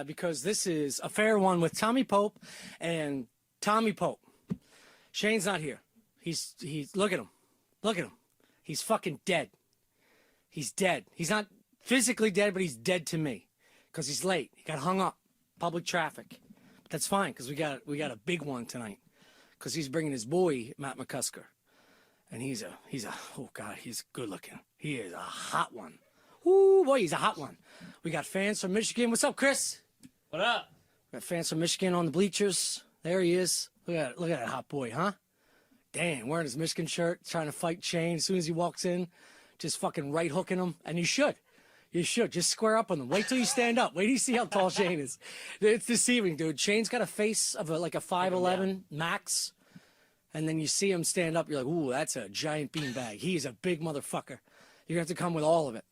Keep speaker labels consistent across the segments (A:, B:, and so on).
A: Because this is a fair one with Tommy Pope and Tommy Pope. Shane's not here. He's look at him. Look at him. He's fucking dead. He's dead. He's not physically dead, but he's dead to me because he's late. He got hung up. Public traffic. But that's fine because we got a big one tonight because he's bringing his boy Mccusker, and he's a oh god, he's good looking. He is a hot one. Ooh, boy, he's a hot one. We got fans from Michigan. What's up, Chris?
B: What up?
A: We got fans from Michigan on the bleachers. There he is. Look at that hot boy, huh? Damn, wearing his Michigan shirt, trying to fight Shane. As soon as he walks in, just fucking right hooking him. And you should. You should. Just square up on them. Wait till you stand up. Wait till you see how tall Shane is. It's deceiving, dude. Shane's got a face of like a 5'11" max. And then you see him stand up. You're like, ooh, that's a giant beanbag. He is a big motherfucker. You're going to have to come with all of it.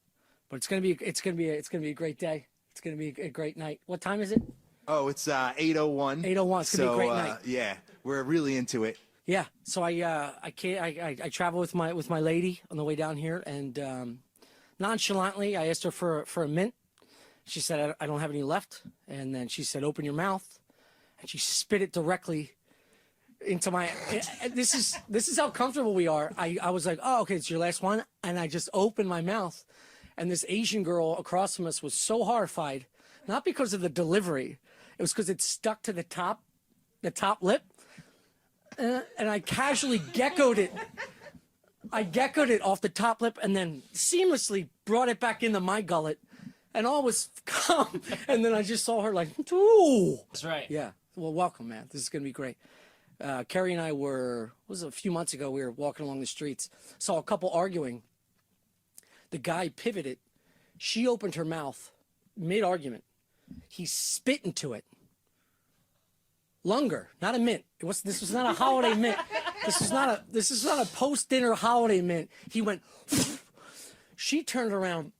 A: But it's gonna be a great day. It's gonna be a great night. What time is it?
C: Oh, it's 8:01.
A: 8:01. It's gonna be a great night.
C: Yeah, we're really into it.
A: Yeah. So I travel with my lady on the way down here, and nonchalantly I asked her for a mint. She said I don't have any left, and then she said open your mouth, and she spit it directly into my. This is how comfortable we are. I was like, oh, okay, it's your last one, and I just opened my mouth. And this Asian girl across from us was so horrified, not because of the delivery, it was because it stuck to the top lip. And I casually geckoed it. I geckoed it off the top lip and then seamlessly brought it back into my gullet. And all was calm. And then I just saw her like, ooh.
B: That's right.
A: Yeah. Well, welcome, man. This is going to be great. Carrie and I a few months ago, we were walking along the streets, saw a couple arguing. The guy pivoted. She opened her mouth mid-argument. He spit into it. Lunger, not a mint. This was not a holiday mint. This is not a post-dinner holiday mint. He went. She turned around,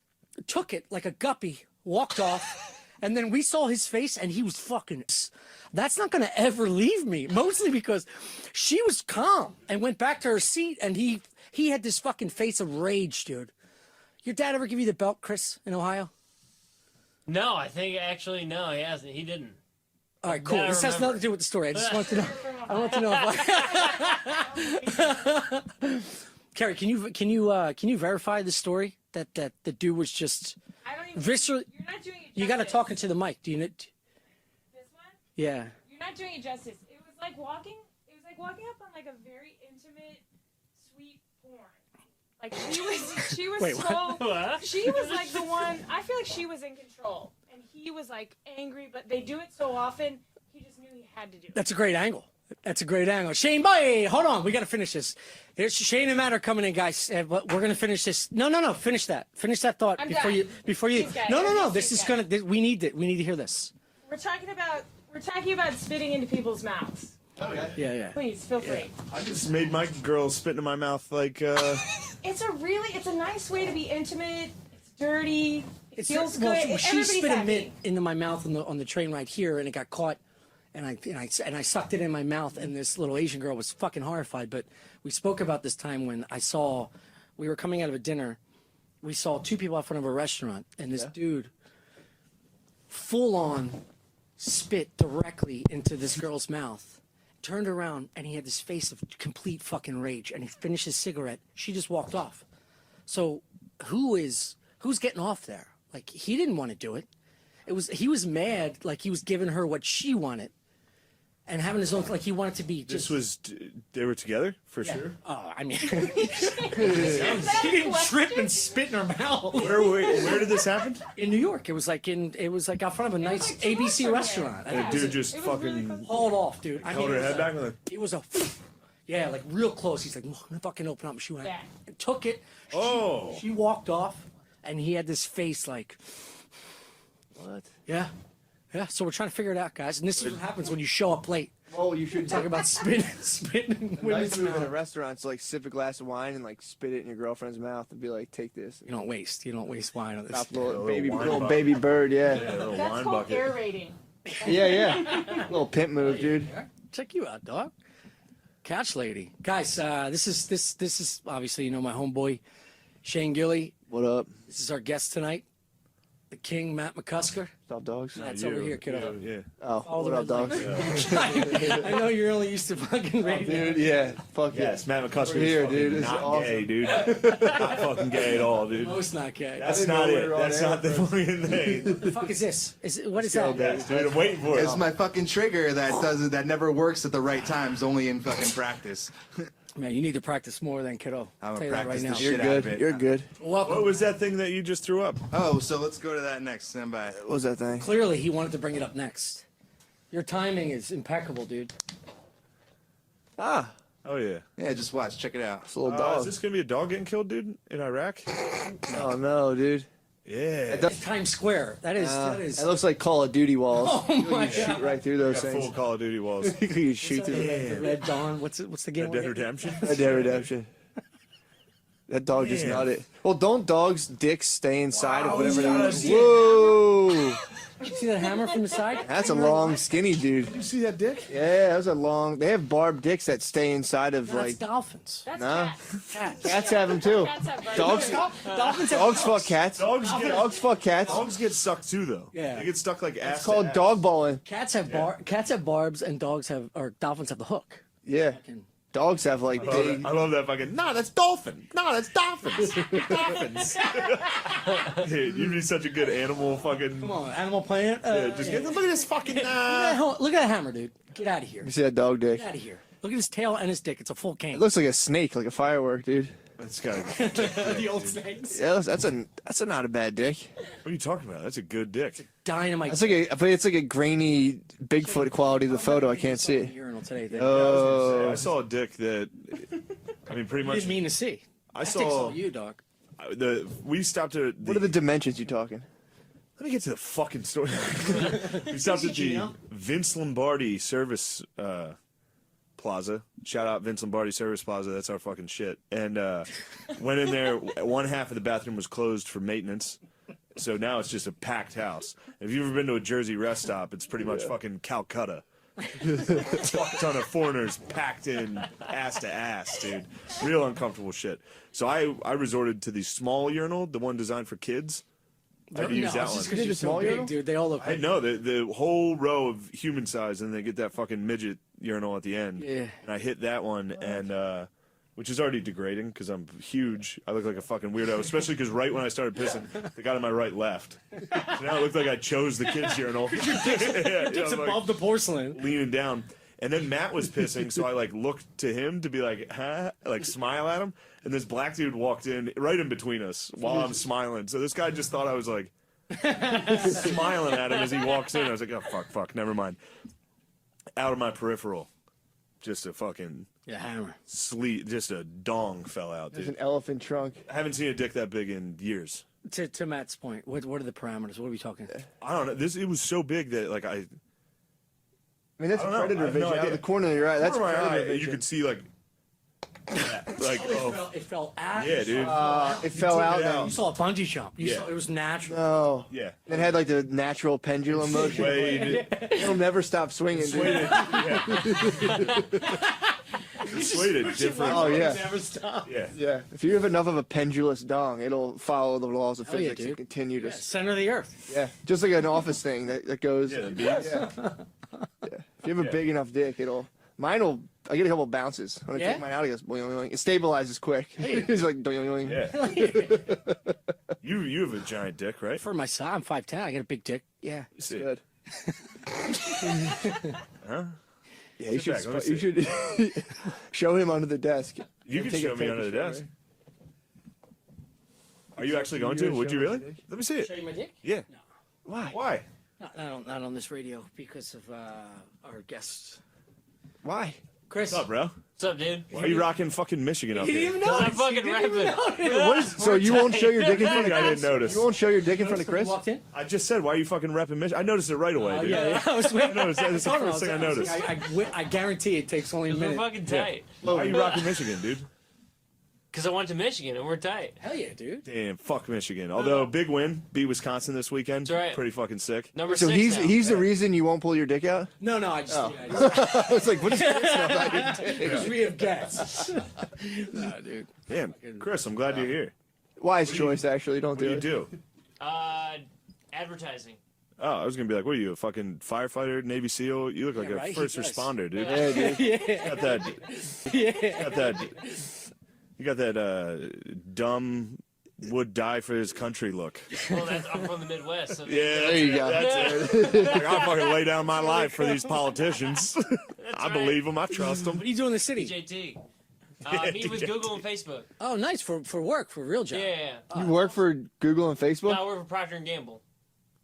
A: took it like a guppy, walked off, and then we saw his face, and he was fucking. That's not gonna ever leave me. Mostly because she was calm and went back to her seat, and he had this fucking face of rage, dude. Your dad ever give you the belt, Chris, in Ohio?
B: No, I think actually no, he hasn't. He didn't.
A: All right, cool. This has nothing to do with the story. I just want to know. I want to know. Carrie, can you verify the story that the dude was just viscerally?
D: You're not doing it justice.
A: You got to talk into the mic. Do you?
D: This one?
A: Yeah.
D: You're not doing it justice. It was like walking. It was like walking up on like a very intimate, sweet porn. Like she was
A: Wait,
D: so
B: what?
D: she was like the one. I feel like she was in control, and he was like angry. But they do it so often, he just knew he had to do it.
A: That's a great angle. That's a great angle. Shane, bye. Hold on. We got to finish this. There's Shane and Matt are coming in, guys. But we're gonna finish this. No. Finish that. Finish that thought before you. No. This is gonna. We need to hear this.
D: We're talking about spitting into people's mouths.
C: Okay.
A: Yeah.
D: Please feel free.
E: I just made my girl spit in my mouth like.
D: It's a nice way to be intimate. It's dirty. It feels good.
A: Well, she
D: Everybody's
A: spit a
D: happy.
A: mint into my mouth on the train right here, and it got caught. And I sucked it in my mouth, and this little Asian girl was fucking horrified. But we spoke about this time when we were coming out of a dinner. We saw two people out front of a restaurant, and this dude full on spit directly into this girl's mouth. Turned around, and he had this face of complete fucking rage. And he finished his cigarette. She just walked off. So who's getting off there? Like, he didn't want to do it. He was mad, like he was giving her what she wanted. And having his own, like he wanted to be just...
E: They were together, for sure?
A: Oh, I mean... he didn't trip and spit in her mouth.
E: Where did this happen?
A: In New York. It was like out front of a nice
D: like 2 months
A: ABC
D: from
A: restaurant.
E: And the dude just fucking
A: Hauled off, dude.
E: held her head back with
A: It was a... Yeah, like real close. He's like, I'm gonna fucking open up. She went and took it. She walked off, and he had this face like...
E: What?
A: Yeah. So we're trying to figure it out, guys. And this is what happens when you show up late.
C: Oh, you should
A: Talk about spitting
C: A nice move in a restaurant to like sip a glass of wine and like spit it in your girlfriend's mouth and be like, "Take this."
A: You don't waste wine on this.
C: Top little
E: wine
C: baby bird, yeah.
E: little
D: That's
E: wine
D: called
E: bucket.
D: aerating.
C: Yeah. Little pimp move, dude.
A: Check you out, dog. Couch lady, guys. This is obviously my homeboy Shane Gilly.
C: What up?
A: This is our guest tonight. the king, Matt Mccusker.
C: What's up, dogs?
A: That's over here, kiddo.
E: Yeah.
C: Oh,
A: All
C: what
A: the
C: up, dogs?
A: I know you're only used to fucking radio.
C: Dude, yeah. Fuck
E: Yes, Matt Mccusker
C: We're here,
E: is fucking
C: dude. This is
E: not
C: awesome.
E: gay, dude. Not fucking gay at all, dude.
A: Most not gay.
E: That's
C: didn't
E: not
C: know we
E: it.
C: were on
E: That's
C: air
E: not the
C: first.
E: fucking thing.
A: What the fuck is this? What is that?
E: Yes, dude, I'm waiting for it.
F: It's my fucking trigger that never works at the right times, only in fucking practice.
A: Man, you need to practice more than kiddo.
F: I'm
A: I'll
F: gonna
A: tell you that right
F: practice
A: now.
F: the
C: You're
F: shit out of
C: good.
F: it.
C: You're good.
A: Welcome.
E: What was that thing that you just threw up?
F: Oh, so let's go to that next. Stand by.
C: What was that thing?
A: Clearly, he wanted to bring it up next. Your timing is impeccable, dude.
C: Ah,
E: Oh, yeah.
F: Yeah, just watch. Check it out.
C: it's a little
E: Is
C: dog.
E: this going to be a dog getting killed, dude, in Iraq?
C: Oh no, dude.
E: Yeah.
A: It's Times Square. That is.
C: It looks like Call of Duty walls.
A: Oh my
C: You shoot
A: god.
C: right through those
E: Got
C: things.
E: full Call of Duty walls.
C: You shoot through
A: The Red Dawn. What's the game?
E: Red Dead Redemption.
C: Red Dead Redemption. That dog just
E: Man.
C: nutted. Well, don't dogs' dicks stay inside
E: Wow,
C: of whatever
E: he's
C: they
E: got
C: want?
E: a dick.
C: Whoa!
A: You see that hammer from the side?
C: That's a long, skinny dude.
E: You see that dick?
C: Yeah, that was a long. They have barbed dicks that stay inside of
A: That's
C: like.
A: dolphins.
D: That's
C: Nah.
D: cats.
A: Cats.
C: Cats have them too.
D: Cats have birds.
C: Dogs.
A: Dolphins have
C: Dogs fuck cats.
E: Dogs
C: fuck cats.
E: Dogs get sucked too, though.
A: Yeah.
E: They get stuck like ass.
C: It's called
E: to ass.
C: dog balling.
A: Cats have cats have barbs and dolphins have the hook.
C: Yeah.
A: Fucking-
C: Dogs have like big.
E: I love that fucking. Nah, that's dolphin. Nah, that's dolphins. Dolphins. Dude, you'd be such a good animal fucking.
A: Come on, Animal Planet.
E: Yeah, just get, look at this fucking.
A: Look at that hammer, dude. Get out of here.
C: You see that dog dick?
A: Get out of here. Look at his tail and his dick. It's a full cane.
C: It looks like a snake, like a firework, dude.
E: That's got.
A: the old snakes.
C: Yeah, that's a not a bad dick.
E: What are you talking about? That's a good dick.
A: Dynamite.
C: That's like but it's like a grainy Bigfoot quality of the photo. I can't see it.
A: Urinal today. Thing.
C: Oh,
E: I saw a dick that. I mean, pretty
A: You
E: much.
A: didn't mean to see.
E: I
A: That dick's
E: saw
A: all you, dog.
E: we stopped at.
C: what are the dimensions you talking?
E: Let me get to the fucking story. We stopped at the
A: Gino.
E: Vince Lombardi Service Plaza. Shout out Vince Lombardi Service Plaza. That's our fucking shit. And went in there. One half of the bathroom was closed for maintenance. So now it's just a packed house. If you've ever been to a Jersey rest stop, it's pretty much fucking Calcutta. Fuck ton of foreigners packed in ass to ass, dude. Real uncomfortable shit. So I resorted to the small urinal, the one designed for kids. I could use that
A: it's just
E: one.
A: 'cause
C: You
A: you're
C: did the
A: so
C: small
A: big,
C: urinal?
A: dude. They all look.
E: I know the whole row of human size, and they get that fucking midget urinal at the end.
A: Yeah.
E: And I hit that one, and which is already degrading because I'm huge. I look like a fucking weirdo, especially because right when I started pissing, the guy to my right left. So now it looked like I chose the kids urinal.
A: It's
E: I'm, like,
A: above the porcelain.
E: leaning down. And then Matt was pissing, so I like looked to him to be like, huh? Like smile at him. And this black dude walked in right in between us while I'm smiling. So this guy just thought I was like smiling at him as he walks in. I was like, oh fuck, never mind. Out of my peripheral. Just a fucking
A: Yeah, hammer.
E: just a dong fell out,
C: There's
E: dude.
C: an elephant trunk.
E: I haven't seen a dick that big in years.
A: To Matt's point, what are the parameters? What are we talking?
E: I don't know. It was so big that like
C: I mean, that's
E: I
C: a
E: don't know. I
C: predator
E: have no
C: vision. Out of
E: idea.
C: the corner of your eye. That's
E: corner of my
C: predator
E: eye, you
C: vision.
E: could see like oh
A: It fell out.
E: yeah, dude.
C: It fell
E: took
C: out.
E: it
C: Then.
E: out.
A: You saw a bungee jump. You
E: Yeah.
A: saw it was natural.
C: No.
E: Yeah.
C: It had like the natural pendulum motion.
E: Swayed.
C: It'll never stop swinging, dude.
E: Swayed it different.
C: Oh yeah.
A: Never stop.
E: Yeah.
C: Yeah. If you have enough of a pendulous dong, it'll follow the laws of
A: Oh, yeah,
C: physics and
A: dude.
C: continue to.
A: Yeah, center of the earth.
C: Yeah. Just like an office thing that goes.
E: Yeah, the beats.
C: Yeah. If you have a big enough dick, mine will. I get a couple bounces when I
A: Yeah?
C: take mine out. It goes boing, boing. It stabilizes quick. It's like boing, boing.
E: Yeah. You have a giant dick, right?
A: For my size, I'm 5'10". I got a big dick. Yeah.
C: It's good.
E: Huh?
C: Yeah, you
E: Sit
C: should.
E: back, let me
C: You should show him under the desk.
E: You can
C: Take a
E: show me
C: picture
E: under the
C: for
E: desk.
C: me.
E: Are you actually going
C: You
E: to?
C: gonna
E: Would
C: show
E: you
C: me
E: really?
C: your dick?
E: Let me see
A: Show
E: it.
A: you my dick?
E: Yeah.
C: Why?
E: Why?
A: Not on this radio because of our guests.
C: Why?
A: Chris.
E: What's up, bro?
B: What's up, dude?
E: Why are you rocking fucking Michigan up
A: He didn't
E: here?
A: even
B: Because
A: know.
B: I'm fucking rapping.
C: What is, so you won't show your dick in front of
E: I
C: Chris?
E: didn't notice.
C: You won't show your dick in front of Chris?
A: You walked in?
E: I just said, why are you fucking repping Michigan? I noticed it right away, dude.
A: Yeah. I was waiting.
E: I noticed that. That's the
A: told him,
E: first thing I noticed.
A: I guarantee it takes only a
B: We're
A: minute.
B: fucking
E: Yeah.
B: tight.
E: Why are you rocking Michigan, dude?
B: Because I went to Michigan and we're tight.
A: Hell yeah, dude.
E: Damn, fuck Michigan. Although, big win. Beat Wisconsin this weekend.
B: That's right.
E: Pretty fucking sick.
B: Number
C: So
B: 6
C: he's
B: now.
C: the reason you won't pull your dick out?
A: No, I just.
C: Oh.
A: Yeah, I just
C: I was like, what is Chris know about your dick?
A: because we have guests. No, dude.
E: Damn, Chris, I'm glad you're here.
C: Wise choice, actually. Don't
E: What do
C: do
E: you
C: it.
E: do?
B: Advertising.
E: Oh, I was gonna be like, what are you, a fucking firefighter, Navy SEAL? You look like
A: Yeah,
E: a
A: right? He
E: first
A: does.
E: responder, dude.
C: Yeah, dude.
A: Yeah.
E: Got that. Got that. You got that dumb would die for his country look.
B: Well, I'm from the Midwest. So
E: Yeah,
C: There you go.
E: That's it. Like, I'll fucking lay down my life for these politicians. I
B: right.
E: believe them. I trust them.
A: What are you doing in the city?
B: JT. Meet with Google and Facebook.
A: Oh, nice for work, for a real job.
B: Yeah.
C: You work for Google and Facebook?
B: No, I work for Procter and Gamble.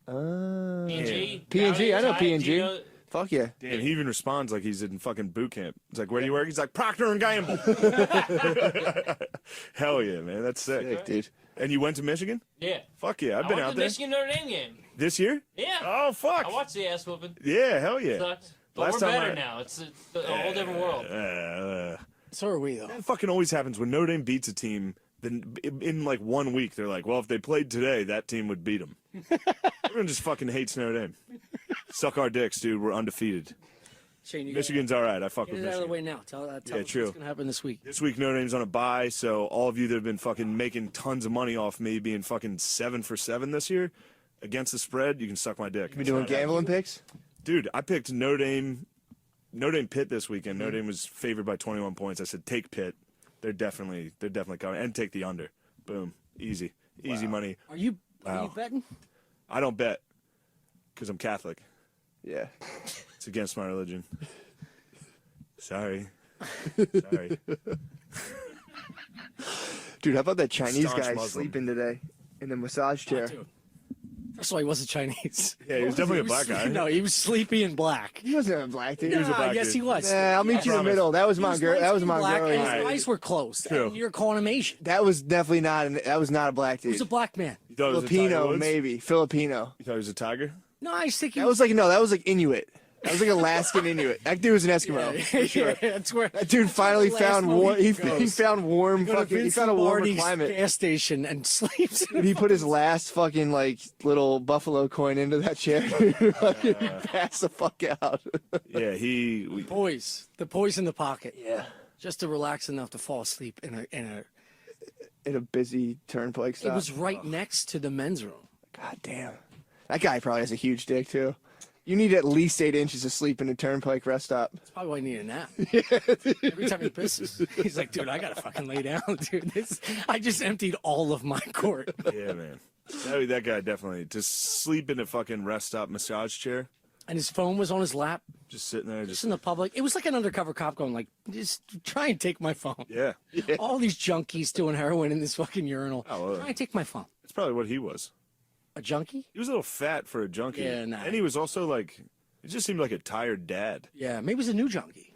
C: P&G.
B: P&G.
C: I know
B: Do
C: P&G.
B: you know-
C: Fuck yeah.
E: Damn, he even responds like he's in fucking boot camp. It's like, where do you work? He's like, Procter and Gamble. Hell yeah, man. That's sick.
C: Sick, dude.
E: And you went to Michigan?
B: Yeah.
E: Fuck yeah. I've
B: I
E: been
B: went
E: out
B: to the
E: there.
B: Michigan Notre Dame game.
E: This year?
B: Yeah.
E: Oh, fuck.
B: I watched the ass whooping.
E: Yeah, hell yeah.
B: Sucked. But
E: Last
B: we're
E: time
B: better
E: I-
B: now. It's a whole different world.
A: So are we, though.
E: That fucking always happens when Notre Dame beats a team. Then in like 1 week, they're like, well, if they played today, that team would beat them. Everyone just fucking hates Notre Dame. Suck our dicks, dude. We're undefeated.
A: Shane, you
E: Michigan's all right. I fuck
A: get
E: with
A: it out of the
E: Michigan.
A: way now. Tell
E: Yeah,
A: us
E: true.
A: what's going to happen this week.
E: This week, Notre Dame's on a bye, so all of you that have been fucking making tons of money off me being fucking 7 for 7 this year against the spread, you can suck my dick.
C: You doing gambling picks?
E: Dude, I picked Notre Dame Pitt this weekend. Notre Dame was favored by 21 points. I said take Pitt. They're definitely coming, and take the under. Boom, easy money.
A: Are you
E: Wow.
A: betting?
E: I don't bet because I'm Catholic.
C: Yeah.
E: It's against my religion. Sorry.
C: Dude, how about that Chinese
E: Staunch
C: guy
E: Muslim.
C: sleeping today in the massage chair?
A: Dude. First of all, he wasn't Chinese.
E: Yeah, he was definitely a black guy.
A: No, he was sleepy and black.
C: He wasn't a black dude.
E: was a black
A: yes,
E: dude.
A: he was.
C: Nah, I'll meet you in the
E: promise.
C: middle. That was
A: He was
C: That was
A: light-skinned black, and
C: Mongolian.
A: his
E: Alright.
A: eyes were closed.
E: True.
A: And you're calling him Asian.
C: That was definitely that was not a black
A: He was
C: dude.
A: a black man.
E: You thought it was a Tiger
C: Filipino,
E: Woods?
C: maybe. Filipino.
E: You thought he was a tiger?
A: No, I was thinking.
C: That was like Inuit. That was like Alaskan Inuit. That dude was an Eskimo. For sure.
A: That's where
C: That dude finally
A: That's the last
C: found
A: movie
C: warm.
A: he
C: He
A: goes.
C: found warm
A: Go to
C: fucking. He
A: Vince
C: found a warmer
A: Lombardi's
C: climate.
A: gas station and sleeps.
C: He put his last fucking like little buffalo coin into that chair. Fucking pass the fuck out.
E: Yeah,
A: Poise, the poise in the pocket,
C: Yeah.
A: just to relax enough to fall asleep in a.
C: In a busy turnpike
A: It
C: stop.
A: was right next to the men's room.
C: God damn. That guy probably has a huge dick too. You need at least 8 inches of sleep in a turnpike rest stop.
A: That's probably why I need a nap. Every time he pisses, he's like, "Dude, I gotta fucking lay down, dude. I just emptied all of my court."
E: yeah, man. That guy definitely to sleep in a fucking rest stop massage chair,
A: And his phone was on his lap,
E: just sitting there,
A: just in the public. It was like an undercover cop going, like, "Just try and take my phone."
E: yeah.
A: All these junkies doing heroin in this fucking urinal.
E: Oh,
A: Try and take my phone.
E: That's probably what he was.
A: A junkie?
E: He was a little fat for a junkie.
A: Yeah, nah.
E: And he was also like, it just seemed like a tired dad.
A: Yeah, maybe he's a new junkie.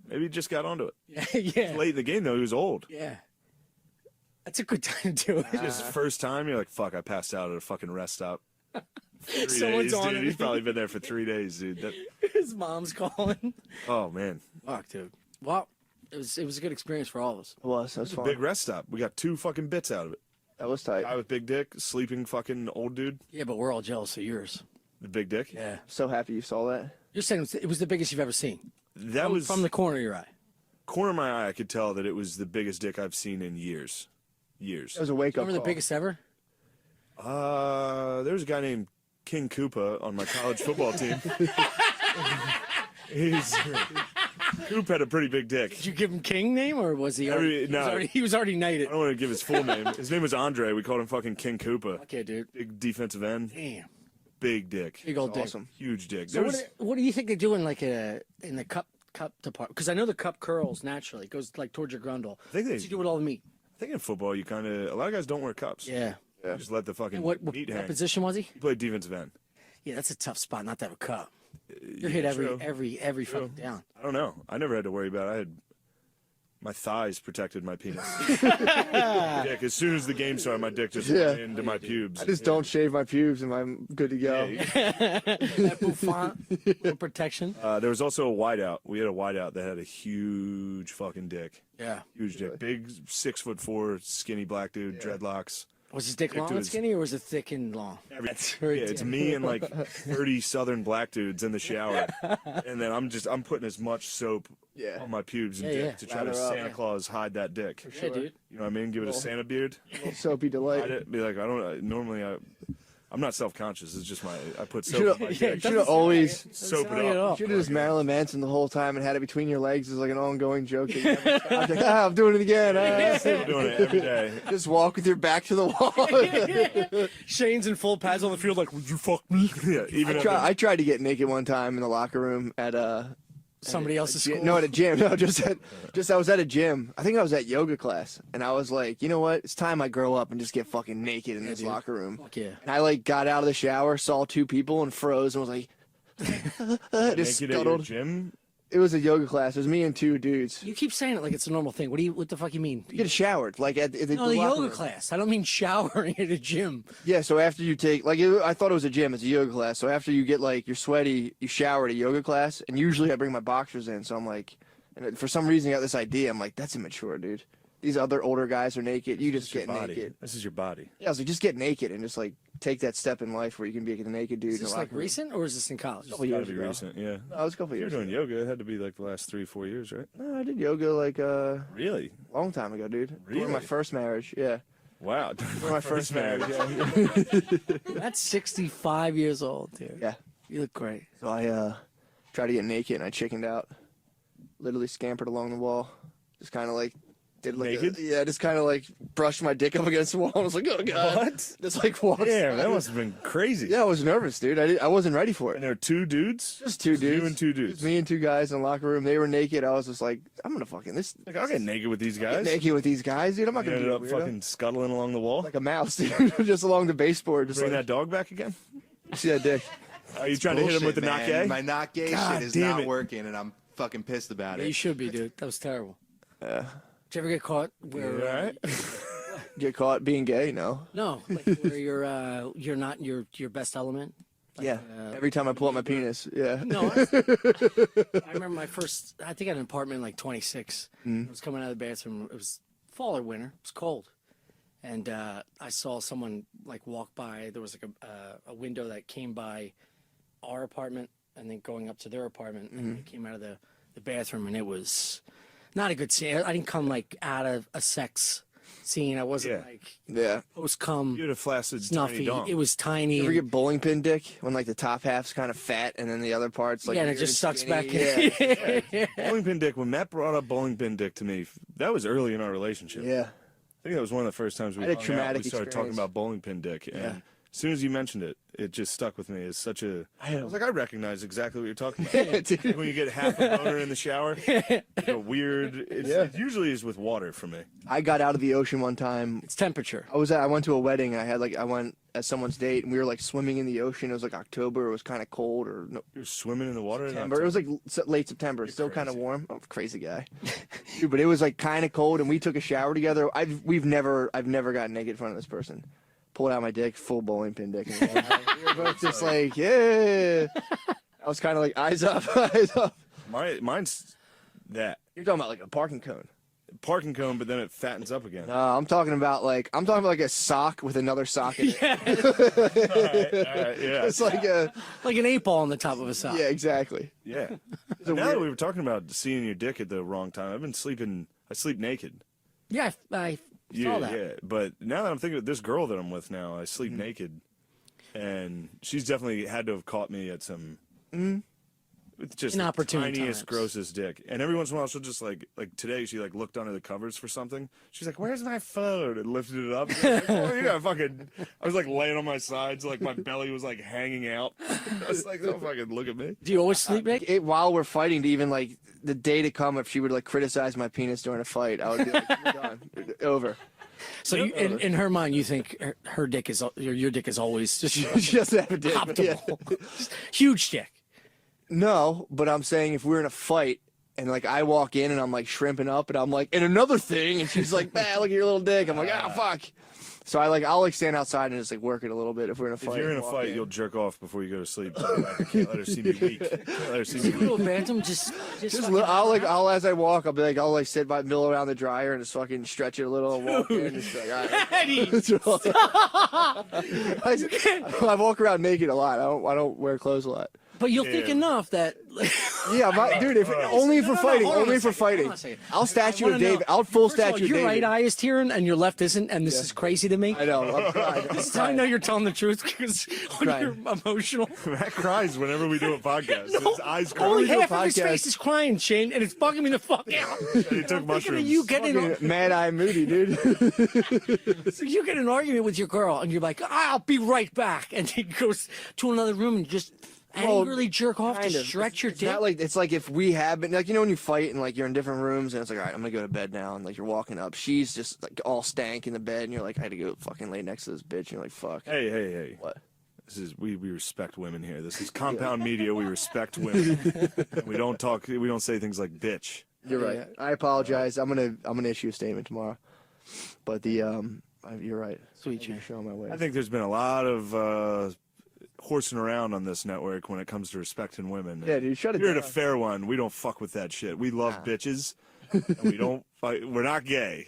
E: Maybe he just got onto it.
A: Yeah.
E: Late in the game though, he was old.
A: Yeah. That's a good time to do it.
E: His first time, you're like, fuck, I passed out at a fucking rest stop. 3
A: Someone's
E: days,
A: on
E: dude.
A: it.
E: He's probably been there for 3 days, dude.
A: His mom's calling.
E: Oh man,
A: Fuck, dude. Well, it was a good experience for all of us.
C: That was fun.
E: big rest stop. We got 2 fucking bits out of it.
C: That was tight.
E: Guy with big dick, sleeping fucking old dude,
A: Yeah, but we're all jealous of yours.
E: the big dick.
A: Yeah.
C: So happy you saw that.
A: You're saying it was the biggest you've ever seen.
E: That was
A: From the corner of your eye.
E: corner of my eye. I could tell that it was the biggest dick I've seen in years.
C: That was a wake up
A: Remember
C: call.
A: the biggest ever?
E: There was a guy named King Koopa on my college football team. Coop had a pretty big dick.
A: Did you give him King name or was he already,
E: No.
A: he was already knighted?
E: I don't want to give his full name. His name was Andre. We called him fucking King Koopa.
A: Okay, dude.
E: Big defensive end.
A: Damn.
E: Big dick.
A: Big old dick.
C: Awesome.
E: Huge dick.
A: So
E: There
A: what,
E: was,
A: what do you think they do in like in the cup department? Because I know the cup curls naturally. It goes like towards your grundle.
E: I think they-
A: What's you do with all the meat?
E: I think in football, you kind of, a lot of guys don't wear cups.
A: Yeah.
E: You just let the fucking
A: And what
E: meat hang.
A: position was he?
E: He played defensive end.
A: Yeah, that's a tough spot not to have a cup. You're
E: Yeah,
A: hit
E: true.
A: every fucking down.
E: I don't know. I never had to worry about it. I had my thighs protected my penis. Dick, as soon as the game started, my dick just went into my pubes.
C: I just don't shave my pubes and I'm good to go.
A: That bouffant, little protection.
E: There was also a wideout. We had a wideout that had a huge fucking dick.
A: Yeah.
E: Huge dick. Big 6'4" skinny black dude, dreadlocks.
A: Was his dick
E: Dick
A: long
E: to
A: and
E: his-
A: skinny or was it thick and long? That's
E: Yeah, it's me and like 30 southern black dudes in the shower. And then I'm putting as much soap
C: Yeah.
E: on my pubes and
A: Yeah,
E: dick
A: yeah.
E: to try to
C: Lather up.
E: Santa Claus hide that dick.
A: Yeah, dude.
E: You know what I mean? Give it a Santa beard.
C: Soapy delight.
E: Hide it. Be like, I don't normally I'm not self-conscious. It's just I put
C: You
E: soap in my dick.
C: should have always
E: Soap
A: sound
E: it
A: like it
E: up.
A: all.
C: should have just Marilyn Manson the whole time and had it between your legs as like an ongoing joke. That you never stopped. Like, I'm doing it again.
E: I'm doing it every day.
C: Just walk with your back to the wall.
A: Shane's in full pads on the field, like, would you fuck me?
E: Yeah, even if
C: I tried to get naked one time in the locker room at
A: Somebody else's school.
C: No, at a gym. No, I was at a gym. I think I was at yoga class, and I was like, you know what? It's time I grow up and just get fucking naked in this
A: dude.
C: locker room.
A: Fuck yeah.
C: And I like got out of the shower, saw two people, and froze, and was like, just
E: naked at your
C: scuttled.
E: gym.
C: It was a yoga class. It was me and two dudes.
A: You keep saying it like it's a normal thing. What the fuck you mean?
C: You get showered, like at the
A: No, the
C: locker
A: yoga
C: room.
A: class. I don't mean showering at a gym.
C: Yeah, so after you take, I thought it was a gym. It's a yoga class. So after you get like you're sweaty, you shower at a yoga class, and usually I bring my boxers in. So I'm like, and for some reason I got this idea. I'm like, that's immature, dude. These other older guys are naked. You just
E: Your
C: get
E: body.
C: naked.
E: This is your body.
C: Yeah, I was like, just get naked and just like take that step in life where you can be like, a naked dude.
A: Is
C: in a
A: this like
C: locker room.
A: recent or is this in college?
C: Couple
E: Gotta
C: years
E: be
C: ago.
E: recent, yeah.
C: No, it was a couple
E: You're
C: years
E: doing
C: ago.
E: yoga. It had to be like the last 3-4 years, right?
C: No, I did yoga like a
E: Really?
C: long time ago, dude. During my
E: Really?
C: first marriage, yeah.
E: Wow.
C: During my first marriage,
A: That's 65 years old, dude.
C: yeah.
A: You look great.
C: So I tried to get naked and I chickened out. Literally scampered along the wall. Just kind of like did like
E: Naked?
C: just kind of like brushed my dick up against the wall. I was like, oh god.
E: What?
C: Just like walked.
E: Damn, that must have been crazy.
C: Yeah, I was nervous, dude. I wasn't ready for
E: And
C: it.
E: there were two dudes?
C: Just two dudes.
E: You and two dudes.
C: Just me and two guys in the locker room. They were naked. I was just like, I'm gonna fucking this.
E: Like, I'll get naked with these
C: Get
E: guys.
C: naked with these guys, dude. I'm not
E: You
C: gonna be
E: ended
C: a
E: up
C: weirdo.
E: fucking scuttling along the wall.
C: Like a mouse, dude. Just along the baseboard. Just
E: Bring
C: like
E: that dog back again?
C: you see that dick.
E: Are you trying to hit him with the
F: Bullshit,
E: not
F: man.
E: gay?
F: My not gay
E: God
F: shit is
E: damn
F: not
E: it.
F: working, and I'm fucking pissed about
A: Yeah,
F: it.
A: you should be, dude. That was terrible. Did you ever get caught where?
E: You all right?
C: Get caught being gay? No.
A: No, like where you're not in your best element.
C: Yeah. Every time I pull up my penis. Yeah.
A: No, I remember my first. I think I had an apartment in like 26. I was coming out of the bathroom. It was fall or winter. It was cold, and I saw someone like walk by. There was like a window that came by our apartment, and then going up to their apartment, and it came out of the bathroom, and it was not a good scene. I didn't come like out of a sex scene. I wasn't
E: Yeah.
A: like
C: Yeah.
A: post cum
E: You had a flaccid tiny
A: snuffy.
E: dong.
A: It was tiny.
C: You ever
A: and-
C: get bowling pin dick when like the top half's kind of fat and then the other part's like
A: yeah, and it
C: weird
A: just sucks
C: skinny?
A: back
C: Yeah.
A: in.
E: Bowling pin dick. When Matt brought up bowling pin dick to me, that was early in our relationship.
C: Yeah.
E: I think that was one of the first times we
C: I had a
E: hung out,
C: traumatic
E: we started talking
C: experience.
E: about bowling pin dick. And
C: Yeah.
E: as soon as you mentioned it, it just stuck with me as such a. I was like, I recognize exactly what you're talking about.
C: Yeah, dude.
E: Like when you get half a boner in the shower, like a weird. It usually is with water for me.
C: I got out of the ocean one time.
A: It's temperature.
C: I went to a wedding. I went as someone's date and we were like swimming in the ocean. It was like October. It was kind of cold or no,
E: You're swimming in the water. in
C: September. It was
E: October?
C: like late September. It's still kind of
E: crazy.
C: warm. I'm a crazy guy. Dude, but it was like kind of cold and we took a shower together. I've never gotten naked in front of this person. Pulled out my dick, full bowling pin dick. And we were both just like, yeah. I was kind of like, eyes up, eyes up.
E: Mine's that
C: You're talking about like a parking cone.
E: parking cone, but then it fattens up again.
C: No, I'm talking about like a sock with another sock in it.
E: All right, yeah,
C: It's like a
A: Like an 8 ball on the top of a sock.
C: yeah, exactly.
E: yeah.
C: It's a
E: Now
C: weird-
E: that we were talking about seeing your dick at the wrong time, I've been sleeping. I sleep naked.
A: Yeah, I saw
E: Yeah,
A: that.
E: yeah. But now that I'm thinking of this girl that I'm with now, I
C: Mm.
E: sleep naked, and she's definitely had to have caught me at some. With just the
A: Inopportune
E: tiniest,
A: times.
E: grossest dick. And every once in a while, she'll just like today, she like looked under the covers for something. She's like, "Where's my phone?" And lifted it up. And I was like, "Oh, you got fucking." I was like laying on my sides, like my belly was like hanging out. I was like, "Don't fucking look at me."
A: Do you always sleep naked?
C: While we're fighting, to even like the day to come, if she would like criticize my penis during a fight, I would be like, "We're done, over."
A: So you, in her mind, you think her dick is your dick is always just
C: She doesn't have a dick. but yeah.
A: optimal. Huge dick.
C: No, but I'm saying if we're in a fight and like I walk in and I'm like shrimping up and I'm like, and another thing, and she's like, "Man, look at your little dick." I'm like, "Ah, fuck." So I'll like stand outside and just like work it a little bit if we're in a
E: If
C: fight.
E: you're in a
C: Walk
E: fight, you'll jerk off before you go to sleep. I can't let her see me weak. Can't let her see me weak.
A: Little bantam, just fucking-
C: I'll as I walk, I'll like sit by middle around the dryer and just fucking stretch it a little and walk in and just be like, all right. I walk around naked a lot. I don't wear clothes a lot.
A: But you'll think enough that.
C: Yeah, dude. If only for fighting,
A: hold on
C: only
A: a
C: for
A: second, hold
C: fighting.
A: on a second.
C: I'll statue
A: I wanna
C: of David.
A: know.
C: I'll full
A: First of all,
C: statue of
A: your
C: David.
A: right eye is tearing and your left isn't, and this is crazy to me.
C: I know. I'm crying.
A: This is how I know you're telling the truth because when
C: crying.
A: you're emotional.
E: Matt cries whenever we do a podcast. His eyes cry.
A: Only
C: do a
A: half of his
C: podcast.
A: face is crying, Shane, and it's bugging me the fuck out.
E: He took
A: I'm thinking of
E: mushrooms.
A: you getting
C: Fucking Mad Eye Moody, dude.
A: so you get an argument with your girl, and you're like, "I'll be right back," and he goes to another room and just angrily jerk off to
C: Kind of.
A: stretch your
C: It's
A: dick.
C: not like it's like if we have been like when you fight and like you're in different rooms and it's like all right I'm gonna go to bed now and like you're walking up she's just like all stank in the bed and you're like I had to go fucking lay next to this bitch and you're like fuck.
E: Hey.
C: What?
E: This is we respect women here. This is compound media. We respect women. We don't talk. We don't say things like bitch.
C: You're right. I apologize. I'm gonna issue a statement tomorrow. But the you're right.
A: Sweet
C: You're
A: Jay.
C: showing my way.
E: I think there's been a lot of horsing around on this network when it comes to respecting women.
C: Yeah, dude, shut it
E: You're
C: down.
E: at a fair one. We don't fuck with that shit. We love bitches. And we don't fight. We're not gay.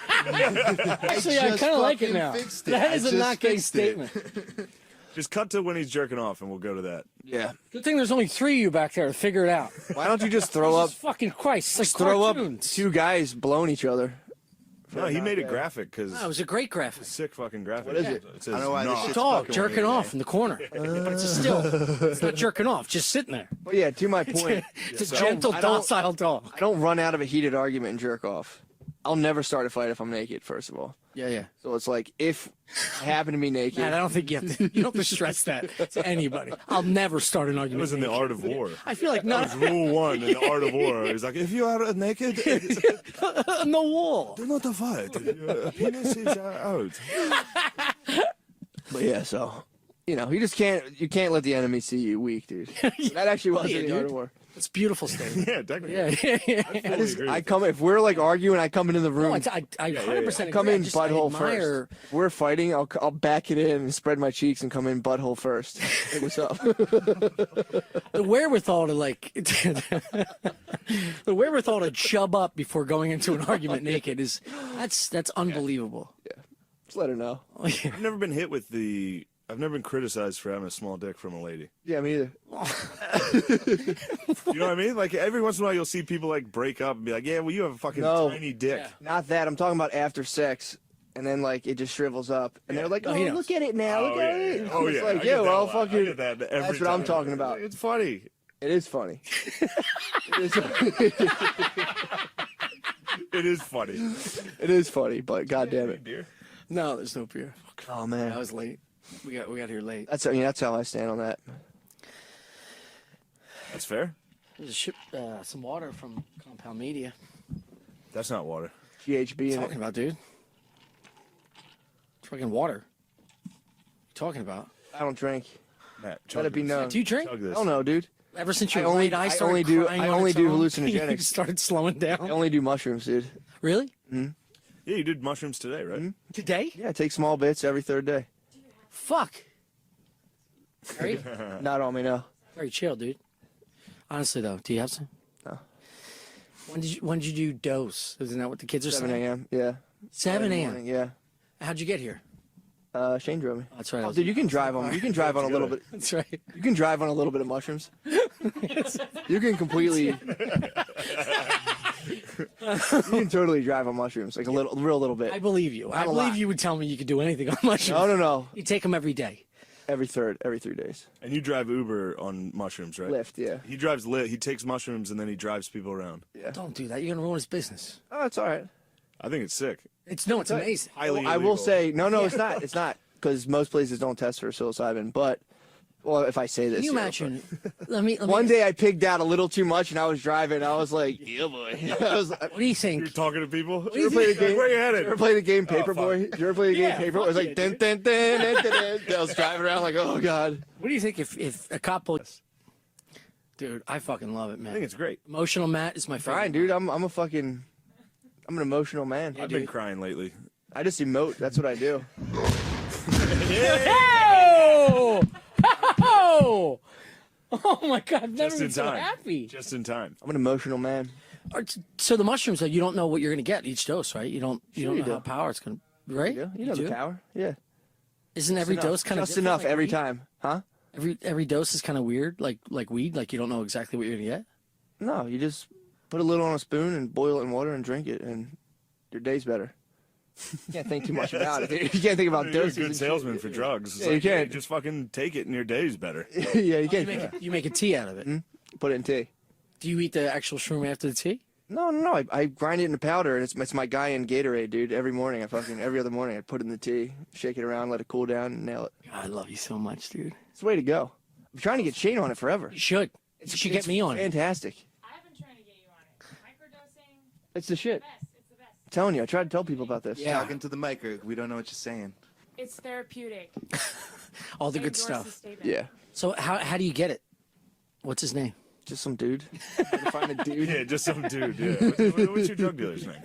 A: Actually, I kind of like it now. That is a not gay statement.
E: Just cut to when he's jerking off, and we'll go to that.
C: Yeah.
A: Good thing there's only 3 of you back there to figure it out.
C: Why don't you just throw up
A: Jesus fucking Christ, it's like
C: throw up
A: cartoons.
C: 2 guys blowing each other?
E: No, he made it graphic because
A: Oh, it was a great graphic.
E: sick fucking graphic.
C: What is it?
E: It says
F: I don't know why this
E: "Nah."
F: shit's
A: Dog
F: fucking
A: jerking
F: weird,
A: off
F: man.
A: in the corner, but it's a still. It's not jerking off, just sitting there.
C: But yeah, to my point,
A: It's a gentle,
C: I don't-
A: docile dog.
C: I don't run out of a heated argument and jerk off. I'll never start a fight if I'm naked, first of all.
A: Yeah.
C: So it's like if I happen to be naked,
A: Man, I don't think you have to stress that to anybody. I'll never start an
E: It
A: argument.
E: was in the Art of War.
A: I feel like
E: That was
A: not
E: rule 1 in the Art of War. He's like, if you are naked,
A: on the wall.
E: do not fight. Your penis is out.
C: but yeah, so you know, you can't let the enemy see you weak, dude. That actually was
A: Yeah,
C: in the Art
A: dude.
C: of War.
A: It's a beautiful statement.
E: Yeah, technically.
A: Yeah.
C: I come if we're like arguing, I come into the room.
A: No, I 100%
C: Come
A: agree.
C: in butthole
A: I admire,
C: first. If we're fighting, I'll back it in and spread my cheeks and come in butthole first. Hey, what's up?
A: the wherewithal to like the wherewithal to chub up before going into an argument naked is that's unbelievable.
C: Just let her know.
E: I've never been hit with the. I've never been criticized for having a small dick from a lady.
C: Yeah, me either.
E: You know what I mean? Like every once in a while, you'll see people like break up and be like, "Yeah, well, you have a fucking
C: No.
E: tiny dick."
A: Yeah.
C: Not that. I'm talking about after sex. And then, like, it just shrivels up. And they're like,
A: Oh,
C: oh,
A: he knows.
C: look at it now. Look at it.
E: Oh
C: It's
E: yeah.
C: like,
E: I
C: yeah,
E: get that
C: well,
E: a lot.
C: fuck
E: I
C: you.
E: get that every
C: That's what I'm
E: time.
C: talking about.
E: It's funny.
C: It is funny.
E: It is funny.
C: It is funny, but goddamn it.
E: Dear.
A: No, there's no beer.
C: Oh,
A: I
C: man.
A: was late. We got here late.
C: That's how I stand on that.
E: That's fair.
A: There's a ship, some water from Compound Media.
E: That's not water.
C: GHB
A: What you
C: in
A: talking
C: it.
A: about, dude? It's fucking water. What you talking about?
C: I don't drink.
E: Matt,
C: Let it be known.
A: Do you drink?
E: Chug this.
C: I don't know, dude.
A: Ever since
C: I
A: your
C: only-
A: right eye
C: I
A: started
C: only do-
A: crying
C: I
A: on
C: only
A: its
C: do
A: own,
C: hallucinogenics.
A: you started slowing
C: I
A: down.
C: only do mushrooms, dude.
A: Really?
E: Yeah, you did mushrooms today, right?
A: Today?
C: Yeah, I take small bits every third day.
A: Fuck. Very,
C: Not on me, no.
A: very chill, dude. Honestly, though, do you have some?
C: No.
A: When did you do dose? Isn't that what the kids are
C: 7
A: saying?
C: a.m. Yeah.
A: 7
C: Early
A: a.m.
C: morning, Yeah.
A: How'd you get here?
C: Shane drove me.
A: That's right. I
C: Oh,
A: was-
C: dude, you can drive on. You can drive on a little bit.
A: That's right.
C: You can drive on a little bit of mushrooms. You can completely. You can totally drive on mushrooms, like a real little bit.
A: I believe you. I
C: Not a
A: believe
C: lot.
A: you would tell me you could do anything on mushrooms.
C: No.
A: You take them every day.
C: Every 3 days.
E: And you drive Uber on mushrooms, right?
C: Lyft, yeah.
E: He drives Lyft. He takes mushrooms and then he drives people around.
A: Don't do that. You're gonna ruin his business.
C: Oh, it's all right.
E: I think it's sick.
A: It's amazing.
E: Highly
C: I will
E: illegal.
C: say, no, it's not. It's not because most places don't test for psilocybin. But, well, if I say this,
A: Can you
C: yeah,
A: imagine? Let me.
C: One day I pigged out a little too much, and I was driving. I was like, "Yeah, boy." I was like,
A: What do you
E: You're
A: think?
E: talking to people.
C: you ever play the game?
E: Where you
C: You ever
E: headed?
C: play the game
E: fuck.
C: Paperboy? You ever play the game
A: Yeah,
C: Paperboy?
A: fuck
C: It was like,
A: yeah,
C: dun,
A: dude.
C: dun, dun, dun, dun, dun. I was driving around like, oh god.
A: What do you think if a cop pulled? Dude, I fucking love it,
E: I think
A: man.
E: it's great.
A: Emotional Matt is my favorite.
C: Fine, dude. I'm an emotional man.
E: I've been crying lately.
C: I just emote. That's what I do.
A: Oh! Oh! Oh my God! I've never
E: Just
A: been
E: in
A: so
E: time.
A: happy.
E: Just in time.
C: I'm an emotional man.
A: So the mushrooms, though, you don't know what you're gonna get each dose, right? You don't
C: Sure you
A: know
C: do.
A: how power it's gonna. Right?
C: You know the
A: do?
C: power. Yeah.
A: Isn't every
C: Enough.
A: dose kind of
C: just enough every time, huh?
A: Every dose is kind of weird, like weed. Like you don't know exactly what you're gonna get.
C: No, you just put a little on a spoon and boil it in water and drink it, and your day's better. You can't think too much about it. You can't think about
E: You're a
C: doses.
E: good
C: and
E: salesman
C: shit.
E: for drugs. It's
C: Yeah, you
E: like, hey,
C: can't.
E: just fucking take it and your day's better.
C: Yeah, you can't.
A: You make a tea out of it.
C: Put it in tea.
A: Do you eat the actual shroom after the tea?
C: No. I grind it into powder, and it's my guy in Gatorade, dude. Every morning, every other morning, I put it in the tea, shake it around, let it cool down, and nail it.
A: God, I love you so much, dude.
C: It's the way to go. I'm trying to get Shane on it forever.
A: You should. You should get me on it.
C: Fantastic.
D: I've been trying to get you on it. Microdosing,
C: It's the shit.
D: best. It's the best.
C: I'm telling you, I tried to tell people about this.
A: Yeah.
F: Talking to the mic, we don't know what you're saying.
D: It's therapeutic.
A: All the
D: I
A: good
D: endorse the
A: stuff.
D: statement.
C: Yeah.
A: So how do you get it? What's his name?
C: Just some dude. Gotta find a dude.
E: Yeah, just some dude. Yeah. What's your drug dealer's name?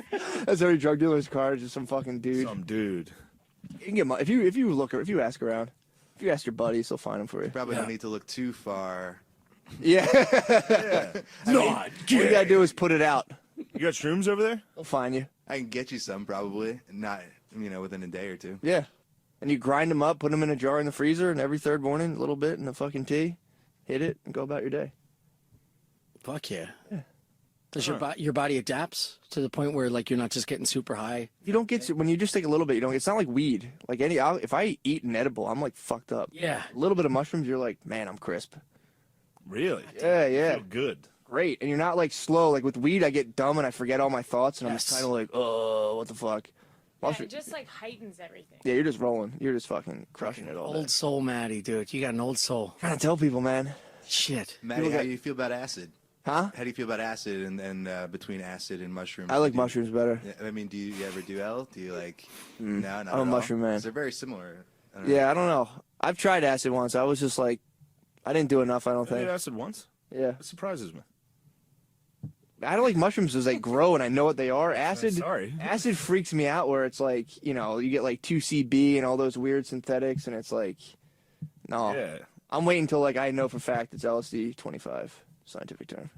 C: That's every drug dealer's card. Just some fucking dude.
E: Some dude.
C: You can get if you ask around, if you ask your buddies, they'll find them for you.
F: Probably don't need to look too far.
C: Yeah.
E: Yeah.
C: All you gotta do is put it out.
E: You got shrooms over there?
C: They'll find you.
F: I can get you some probably, not within a day or two.
C: Yeah. And you grind them up, put them in a jar in the freezer, and every third morning, a little bit in the fucking tea, hit it, and go about your day.
A: Fuck yeah. Does your body adapts to the point where like you're not just getting super high?
C: You don't get when you just take a little bit. You don't. It's not like weed. Like if I eat an edible, I'm like fucked up.
A: Yeah.
C: A little bit of mushrooms, you're like, man, I'm crisp.
E: Really?
C: Yeah.
E: Feel good.
C: Great. And you're not like slow. Like with weed, I get dumb and I forget all my thoughts, and I'm
A: Yes.
C: just kind of like, oh, what the fuck.
D: Yeah,
C: Mushroom-
D: it just like heightens everything.
C: Yeah, you're just rolling. You're just fucking crushing it all day.
A: Old soul, Maddie, dude. You got an old soul.
C: Trying to tell people, man.
A: Shit.
F: Maddie, how do you feel about acid?
C: Huh?
F: How do you feel about acid and between acid and mushrooms?
C: I like
F: Do you-
C: mushrooms better.
F: I mean, do you ever do L? Do you like? No, not
C: I'm
F: at
C: a
F: all.
C: mushroom man.
F: 'Cause they're very similar. I don't know.
C: Yeah, I don't know. I've tried acid once. I was just like, I didn't do enough, I don't
E: I
C: think.
E: did acid once.
C: Yeah.
E: It surprises me.
C: I don't like mushrooms as they grow and I know what they are. Acid
E: Sorry.
C: acid freaks me out where it's like, you get like 2CB and all those weird synthetics and it's like, no.
E: Yeah.
C: I'm waiting until like I know for fact it's LSD 25, scientific term.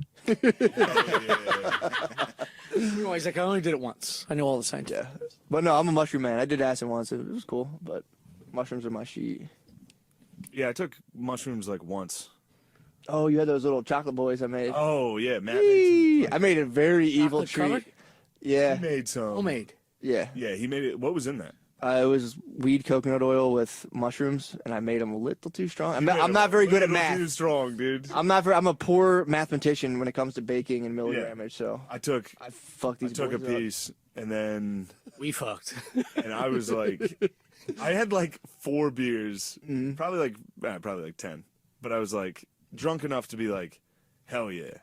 A: He's like, I only did it once. I know all the science.
C: Yeah. But no, I'm a mushroom man. I did acid once. It was cool, but mushrooms are my shit.
E: Yeah, I took mushrooms like once.
C: Oh, you had those little chocolate boys I made.
E: Oh yeah, Matt made
C: Eee, I made a very evil
A: Chocolate
C: treat.
A: covered?
C: Yeah.
E: some. He made some.
A: Homemade.
C: Yeah.
E: Yeah, he made it. What was in that?
C: It was weed coconut oil with mushrooms, and I made them a little too strong. I'm
E: You made
C: not
E: it
C: very
E: a
C: good at
E: little
C: math.
E: Too strong, dude.
C: I'm a poor mathematician when it comes to baking and milligrammage, so
E: I took
C: I fucked these
E: a
C: boys up.
E: piece and then
A: We fucked.
E: and I was like, I had like 4 beers,
C: Mm-hmm.
E: probably like 10, but I was like drunk enough to be like, hell yeah,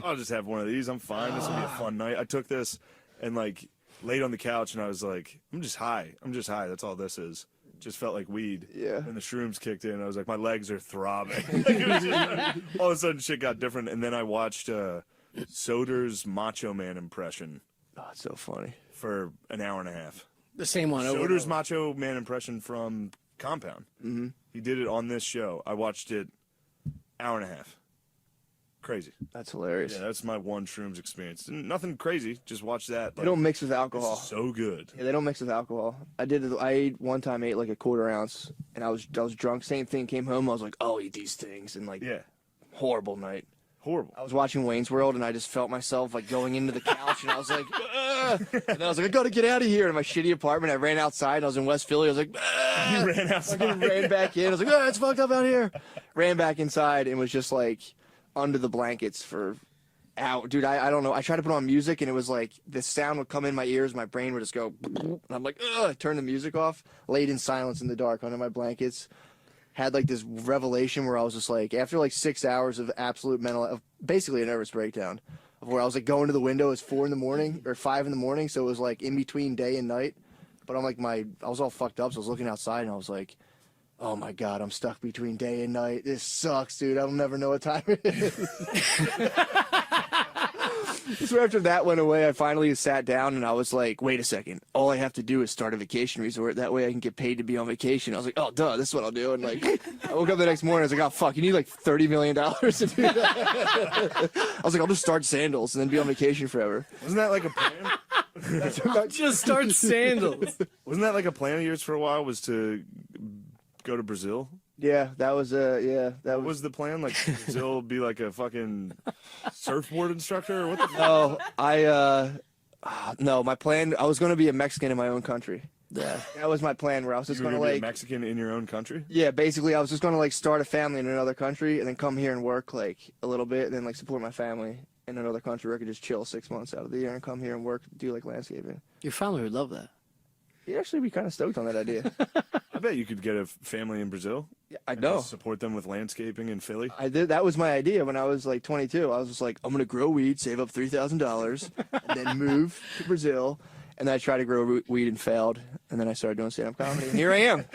E: I'll just have one of these. I'm fine. This will be a fun night. I took this and like laid on the couch and I was like, I'm just high. That's all this is. Just felt like weed.
C: Yeah.
E: And the shrooms kicked in. I was like, my legs are throbbing. Like, it was just- all of a sudden, shit got different. And then I watched Soder's Macho Man impression
C: Oh, it's so funny.
E: for an hour and a half.
A: The same one. over and
E: Soder's
A: over.
E: Macho Man impression from Compound. Mm-hmm. He did it on this show. I watched it hour and a half. Crazy.
C: That's hilarious.
E: Yeah, that's my one shrooms experience. Nothing crazy. Just watch that.
C: They don't mix with
E: This
C: alcohol.
E: is so good.
C: Yeah, they don't mix with alcohol. I one time ate like a quarter ounce, and I was drunk. Same thing. Came home. I was like, I'll eat these things, and like
E: Yeah.
C: horrible night.
E: Horrible.
C: I was watching Wayne's World, and I just felt myself like going into the couch, and I was like, "Ugh." And then I was like, I gotta get out of here. In my shitty apartment, I ran outside. And I was in West Philly. I was like, "Ugh."
E: You ran outside.
C: Fucking ran back in. I was like, oh, it's fucked up out here. Ran back inside and was just like under the blankets for out. Dude, I don't know. I tried to put on music and it was like the sound would come in my ears. My brain would just go, and I'm like, ugh, turn the music off. Laid in silence in the dark under my blankets. Had like this revelation where I was just like, after like 6 hours of absolute basically a nervous breakdown, of where I was like going to the window. It's 4 in the morning or 5 in the morning. So it was like in between day and night. But I'm like, I was all fucked up. So I was looking outside and I was like, oh my God, I'm stuck between day and night. This sucks, dude. I'll never know what time it is. So after that went away, I finally sat down and I was like, wait a second. All I have to do is start a vacation resort. That way I can get paid to be on vacation. I was like, oh, duh, this is what I'll do. And like, I woke up the next morning. I was like, oh, fuck, you need like $30 million to do that. I was like, I'll just start sandals and then be on vacation forever.
E: Wasn't that like a plan?
A: Just start sandals.
E: Wasn't that like a plan of yours for a while? Was to go to Brazil?
C: Yeah, that was that
E: What was the plan? Like Brazil be like a fucking surfboard instructor or what the fuck?
C: No, my plan. I was going to be a Mexican in my own country.
A: Yeah.
C: That was my plan. Where I was just
E: You were
C: going to
E: gonna be
C: like,
E: a Mexican in your own country?
C: yeah, basically, I was just going to like start a family in another country and then come here and work like a little bit, and then like support my family in another country where I could just chill 6 months out of the year and come here and work, do like landscaping.
A: Your family would love that.
C: You'd actually be kind of stoked on that idea.
E: I bet you could get a family in Brazil.
C: Yeah, I
E: and
C: know.
E: just support them with landscaping in Philly.
C: I did. That was my idea when I was like 22. I was just like, I'm gonna grow weed, save up $3,000, and then move to Brazil. And then I tried to grow weed and failed. And then I started doing stand-up comedy. And here I am.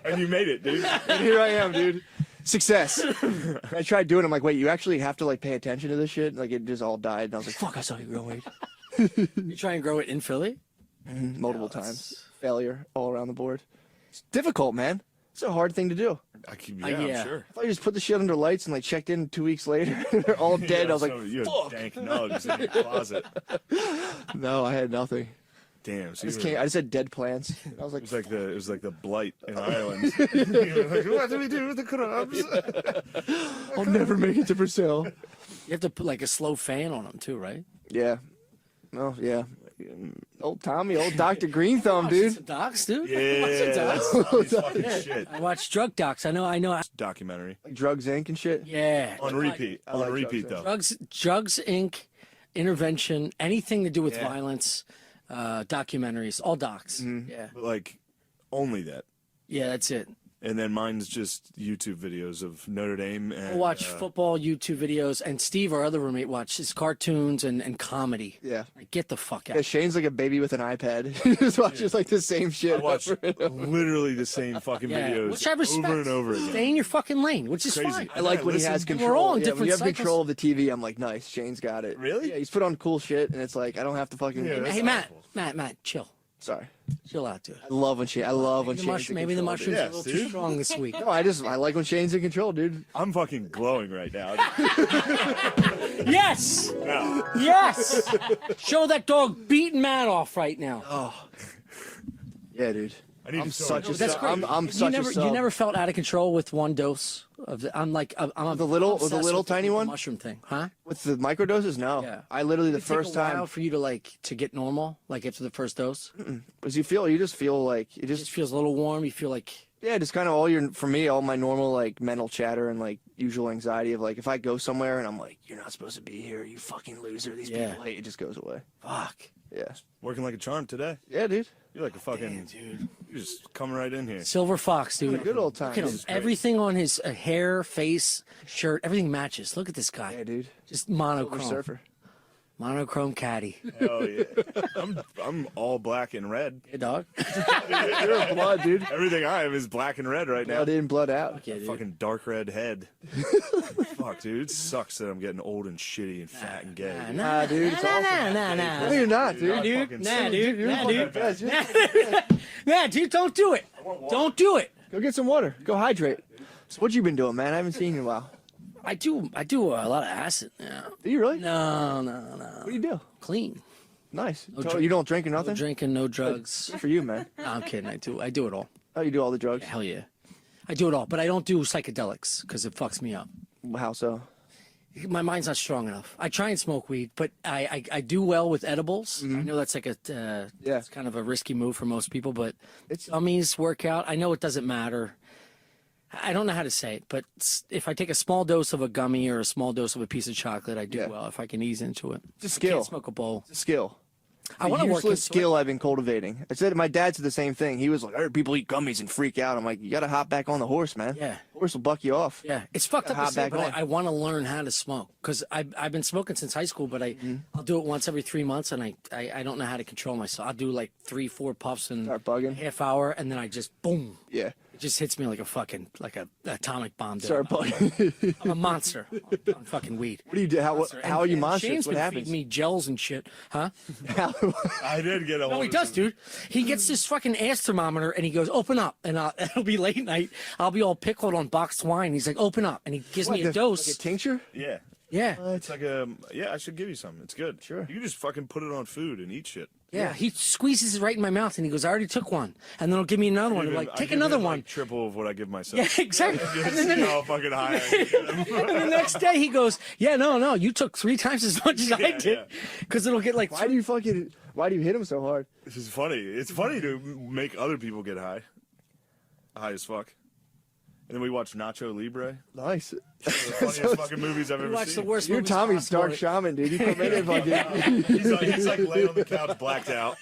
E: And you made it, dude.
C: And here I am, dude. Success. I tried doing it. I'm like, wait, you actually have to like pay attention to this shit? Like it just all died. And I was like, fuck, I saw you grow weed.
A: You try and grow it in Philly?
C: Multiple times. Failure all around the board. It's difficult, man. It's a hard thing to do.
E: Yeah,
A: yeah.
E: I'm sure.
C: I thought you just put the shit under lights and like checked in 2 weeks later. They're all dead. I was like,
E: so you had
C: fuck.
E: dank nugs in your closet.
C: No, I had nothing.
E: Damn. So
C: I just had dead plants. I was like,
E: it was like the blight in Ireland. You were like, what do we do with the crabs?
C: I'll never make it to Brazil.
A: You have to put like a slow fan on them too, right?
C: Yeah. Oh, yeah. Old Tommy, old Dr. Green Thumb, dude.
A: Some docs, dude.
E: Yeah,
A: Watch some docs.
E: that's fucking shit.
A: I watch drug docs. I know.
E: Documentary
C: Like Drugs Inc. and shit.
A: Yeah.
E: on repeat.
C: I like
E: On repeat though.
A: Drugs Inc. Intervention, anything to do with violence, documentaries, all docs. Yeah.
E: But like only that.
A: Yeah, that's it.
E: And then mine's just YouTube videos of Notre Dame and
A: I watch football YouTube videos, and Steve, our other roommate, watches cartoons and comedy.
C: Yeah.
A: Like, get the fuck out.
C: Yeah, Shane's like a baby with an iPad. He just watches like the same shit.
E: I watch
C: over and over.
E: literally the same fucking videos
A: Which I respect.
E: over and over again.
A: Stay in your fucking lane, which is
E: Crazy.
A: fine.
C: I like when he has
E: Listen,
C: control.
A: we're all in
C: Yeah, when
A: different
C: you have
A: cycles.
C: control of the TV, I'm like, nice. Shane's got it.
E: Really?
C: Yeah, he's put on cool shit, and it's like I don't have to fucking.
E: Yeah, that's
A: Hey, Matt,
E: awful.
A: Matt, chill.
C: Sorry.
A: Chill out, dude.
C: I love when Shane's
A: Maybe the mushrooms
E: Yeah,
A: are a little
E: dude.
A: too strong this week.
C: No, I like when Shane's in control, dude.
E: I'm fucking glowing right now.
A: Yes!
E: No.
A: Yes! Show that dog beating Matt off right now.
C: Yeah, dude.
E: I need
C: I'm
E: to
C: such a
A: That's great.
C: I'm
A: you
C: such
A: never,
C: a sub.
A: You never felt out of control with one dose of the. I'm
C: The little
A: obsessed
C: tiny
A: with the
C: one?
A: mushroom thing, huh?
C: With the microdoses, no.
A: Yeah.
C: I literally the
A: Did it take
C: first
A: a while
C: time
A: for you to get normal, like after the first dose.
C: because you just feel like it
A: It
C: just
A: just feels a little warm. You feel like
C: yeah, just kind of all my normal like mental chatter and like usual anxiety of like if I go somewhere and I'm like you're not supposed to be here, you fucking loser. These people hate it just goes away.
A: fuck.
C: Yeah.
E: Working like a charm today.
C: Yeah, dude.
E: You're like a fucking
A: Dude,
E: You're just coming right in here.
A: Silver Fox, dude.
C: A good old
A: Look at him.
C: times.
A: Everything on his hair, face, shirt, everything matches. Look at this guy.
C: Yeah, dude.
A: Just
C: Silver
A: monochrome.
C: surfer.
A: Monochrome caddy.
E: Hell yeah. I'm all black and red.
A: Hey, dog.
C: You're blood, dude.
E: Everything I have is black and red right now.
C: Blood in, blood out.
A: Yeah, dude.
E: Fucking dark red head. Fuck, dude. It sucks that I'm getting old and shitty and fat and gay.
C: Nah, dude. It's awesome.
A: Nah.
C: No, you're not, dude.
E: I'm
A: Dude,
E: fucking
A: nah,
E: sick.
A: dude.
C: You're
A: Nah,
C: fucking
A: dude.
C: best, dude.
A: Nah, dude, don't do it. Don't do it.
C: Go get some water. Go hydrate. So what you been doing, man? I haven't seen you in a while.
A: I do a lot of acid now.
C: Do you really?
A: No.
C: What do you do?
A: Clean.
C: Nice. So
A: drink.
C: you don't drink or
A: No
C: nothing?
A: drinking, no drugs.
C: Good for you, man.
A: No, I'm kidding. I do it all.
C: Oh, you do all the drugs?
A: Hell yeah. I do it all, but I don't do psychedelics because it fucks me up.
C: How so?
A: My mind's not strong enough. I try and smoke weed, but I do well with edibles. I know that's like it's kind of a risky move for most people, but
C: It's-
A: gummies work out. I know it doesn't matter. I don't know how to say it, but if I take a small dose of a gummy or a small dose of a piece of chocolate, I do
C: Yeah.
A: well if I can ease into it.
C: It's a
A: I
C: skill.
A: can't smoke a bowl.
C: It's a skill.
A: I want to work
C: useless
A: into it.
C: skill I've been cultivating. I said my dad said the same thing. He was like, "I heard people eat gummies and freak out." I'm like, "You got to hop back on the horse, man.
A: Yeah.
C: Horse will buck you off."
A: Yeah, it's fucked up
C: hop
A: to say,
C: back
A: but
C: on.
A: I want to learn how to smoke because I've been smoking since high school, but I'll do it once every 3 months, and I don't know how to control myself. I'll do like 3-4 puffs in
C: Start bugging.
A: a half hour, and then I just boom.
C: Yeah.
A: It just hits me like a fucking atomic bomb. Dude.
C: Start bugging.
A: I'm a monster on fucking weed.
C: What do you do? How are you
A: And
C: monsters?
A: Shane's
C: What
A: been
C: happens?
A: feeding me gels and shit, huh?
E: I did get a hold
A: No, he
E: of
A: does,
E: some-
A: dude. He gets this fucking ass thermometer and he goes, "Open up," and it'll be late night. I'll be all pickled on boxed wine. He's like, "Open up," and he gives me a
C: Like
A: dose.
C: a tincture?
E: Yeah.
A: Yeah.
E: It's like a I should give you some. It's good.
C: Sure.
E: You can just fucking put it on food and eat shit.
A: Yeah, he squeezes it right in my mouth, and he goes, "I already took one," and then he'll give me another one. I'm like, "Take another one."
E: Like triple of what I give myself.
A: Yeah, exactly.
E: Just
A: And then,
E: see how fucking high I get.
A: and the next day he goes, "Yeah, no, you took 3 times as much as I
E: Yeah,
A: did," because it'll get like.
C: Why do you hit him so hard?
E: This is funny. It's funny to make other people get high as fuck. And then we watched Nacho Libre.
C: Nice.
E: One of the funniest fucking movies I've
A: You
E: ever
A: watch
E: seen.
A: the worst.
C: You're
A: movies
C: Tommy's
A: possible.
C: dark shaman, dude. You come in and fucking.
E: He's like laying on the couch, blacked out.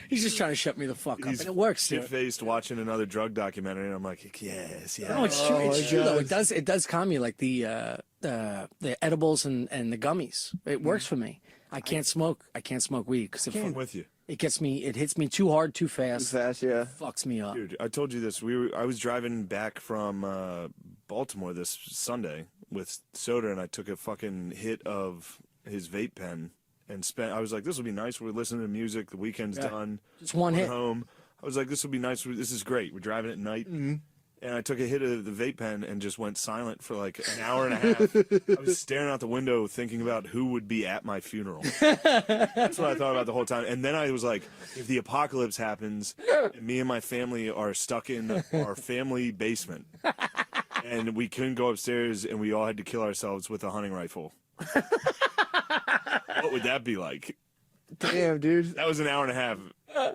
A: He's just trying to shut me the fuck up,
E: He's
A: and it works. Dude.
E: shit-faced watching another drug documentary, and I'm like, yes.
A: No, it's true. It's
C: my
A: true though.
C: God.
A: It does calm me, like the edibles and the gummies. It works for me. I can't smoke weed because
E: I'm with you.
A: it hits me too hard, too fast.
C: Fast, yeah.
A: Fucks me up.
E: Dude, I told you this. I was driving back from Baltimore this Sunday with Soda, and I took a fucking hit of his vape pen and I was like, this will be nice. We're listening to music. The weekend's done.
A: Just one
E: Going
A: hit.
E: home. I was like, this will be nice. This is great. We're driving at night. Mm-hmm. And I took a hit of the vape pen and just went silent for like an hour and a half. I was staring out the window thinking about who would be at my funeral. That's what I thought about the whole time. And then I was like, if the apocalypse happens and me and my family are stuck in our family basement and we couldn't go upstairs and we all had to kill ourselves with a hunting rifle, what would that be like?
C: Damn, dude.
E: That was an hour and a half.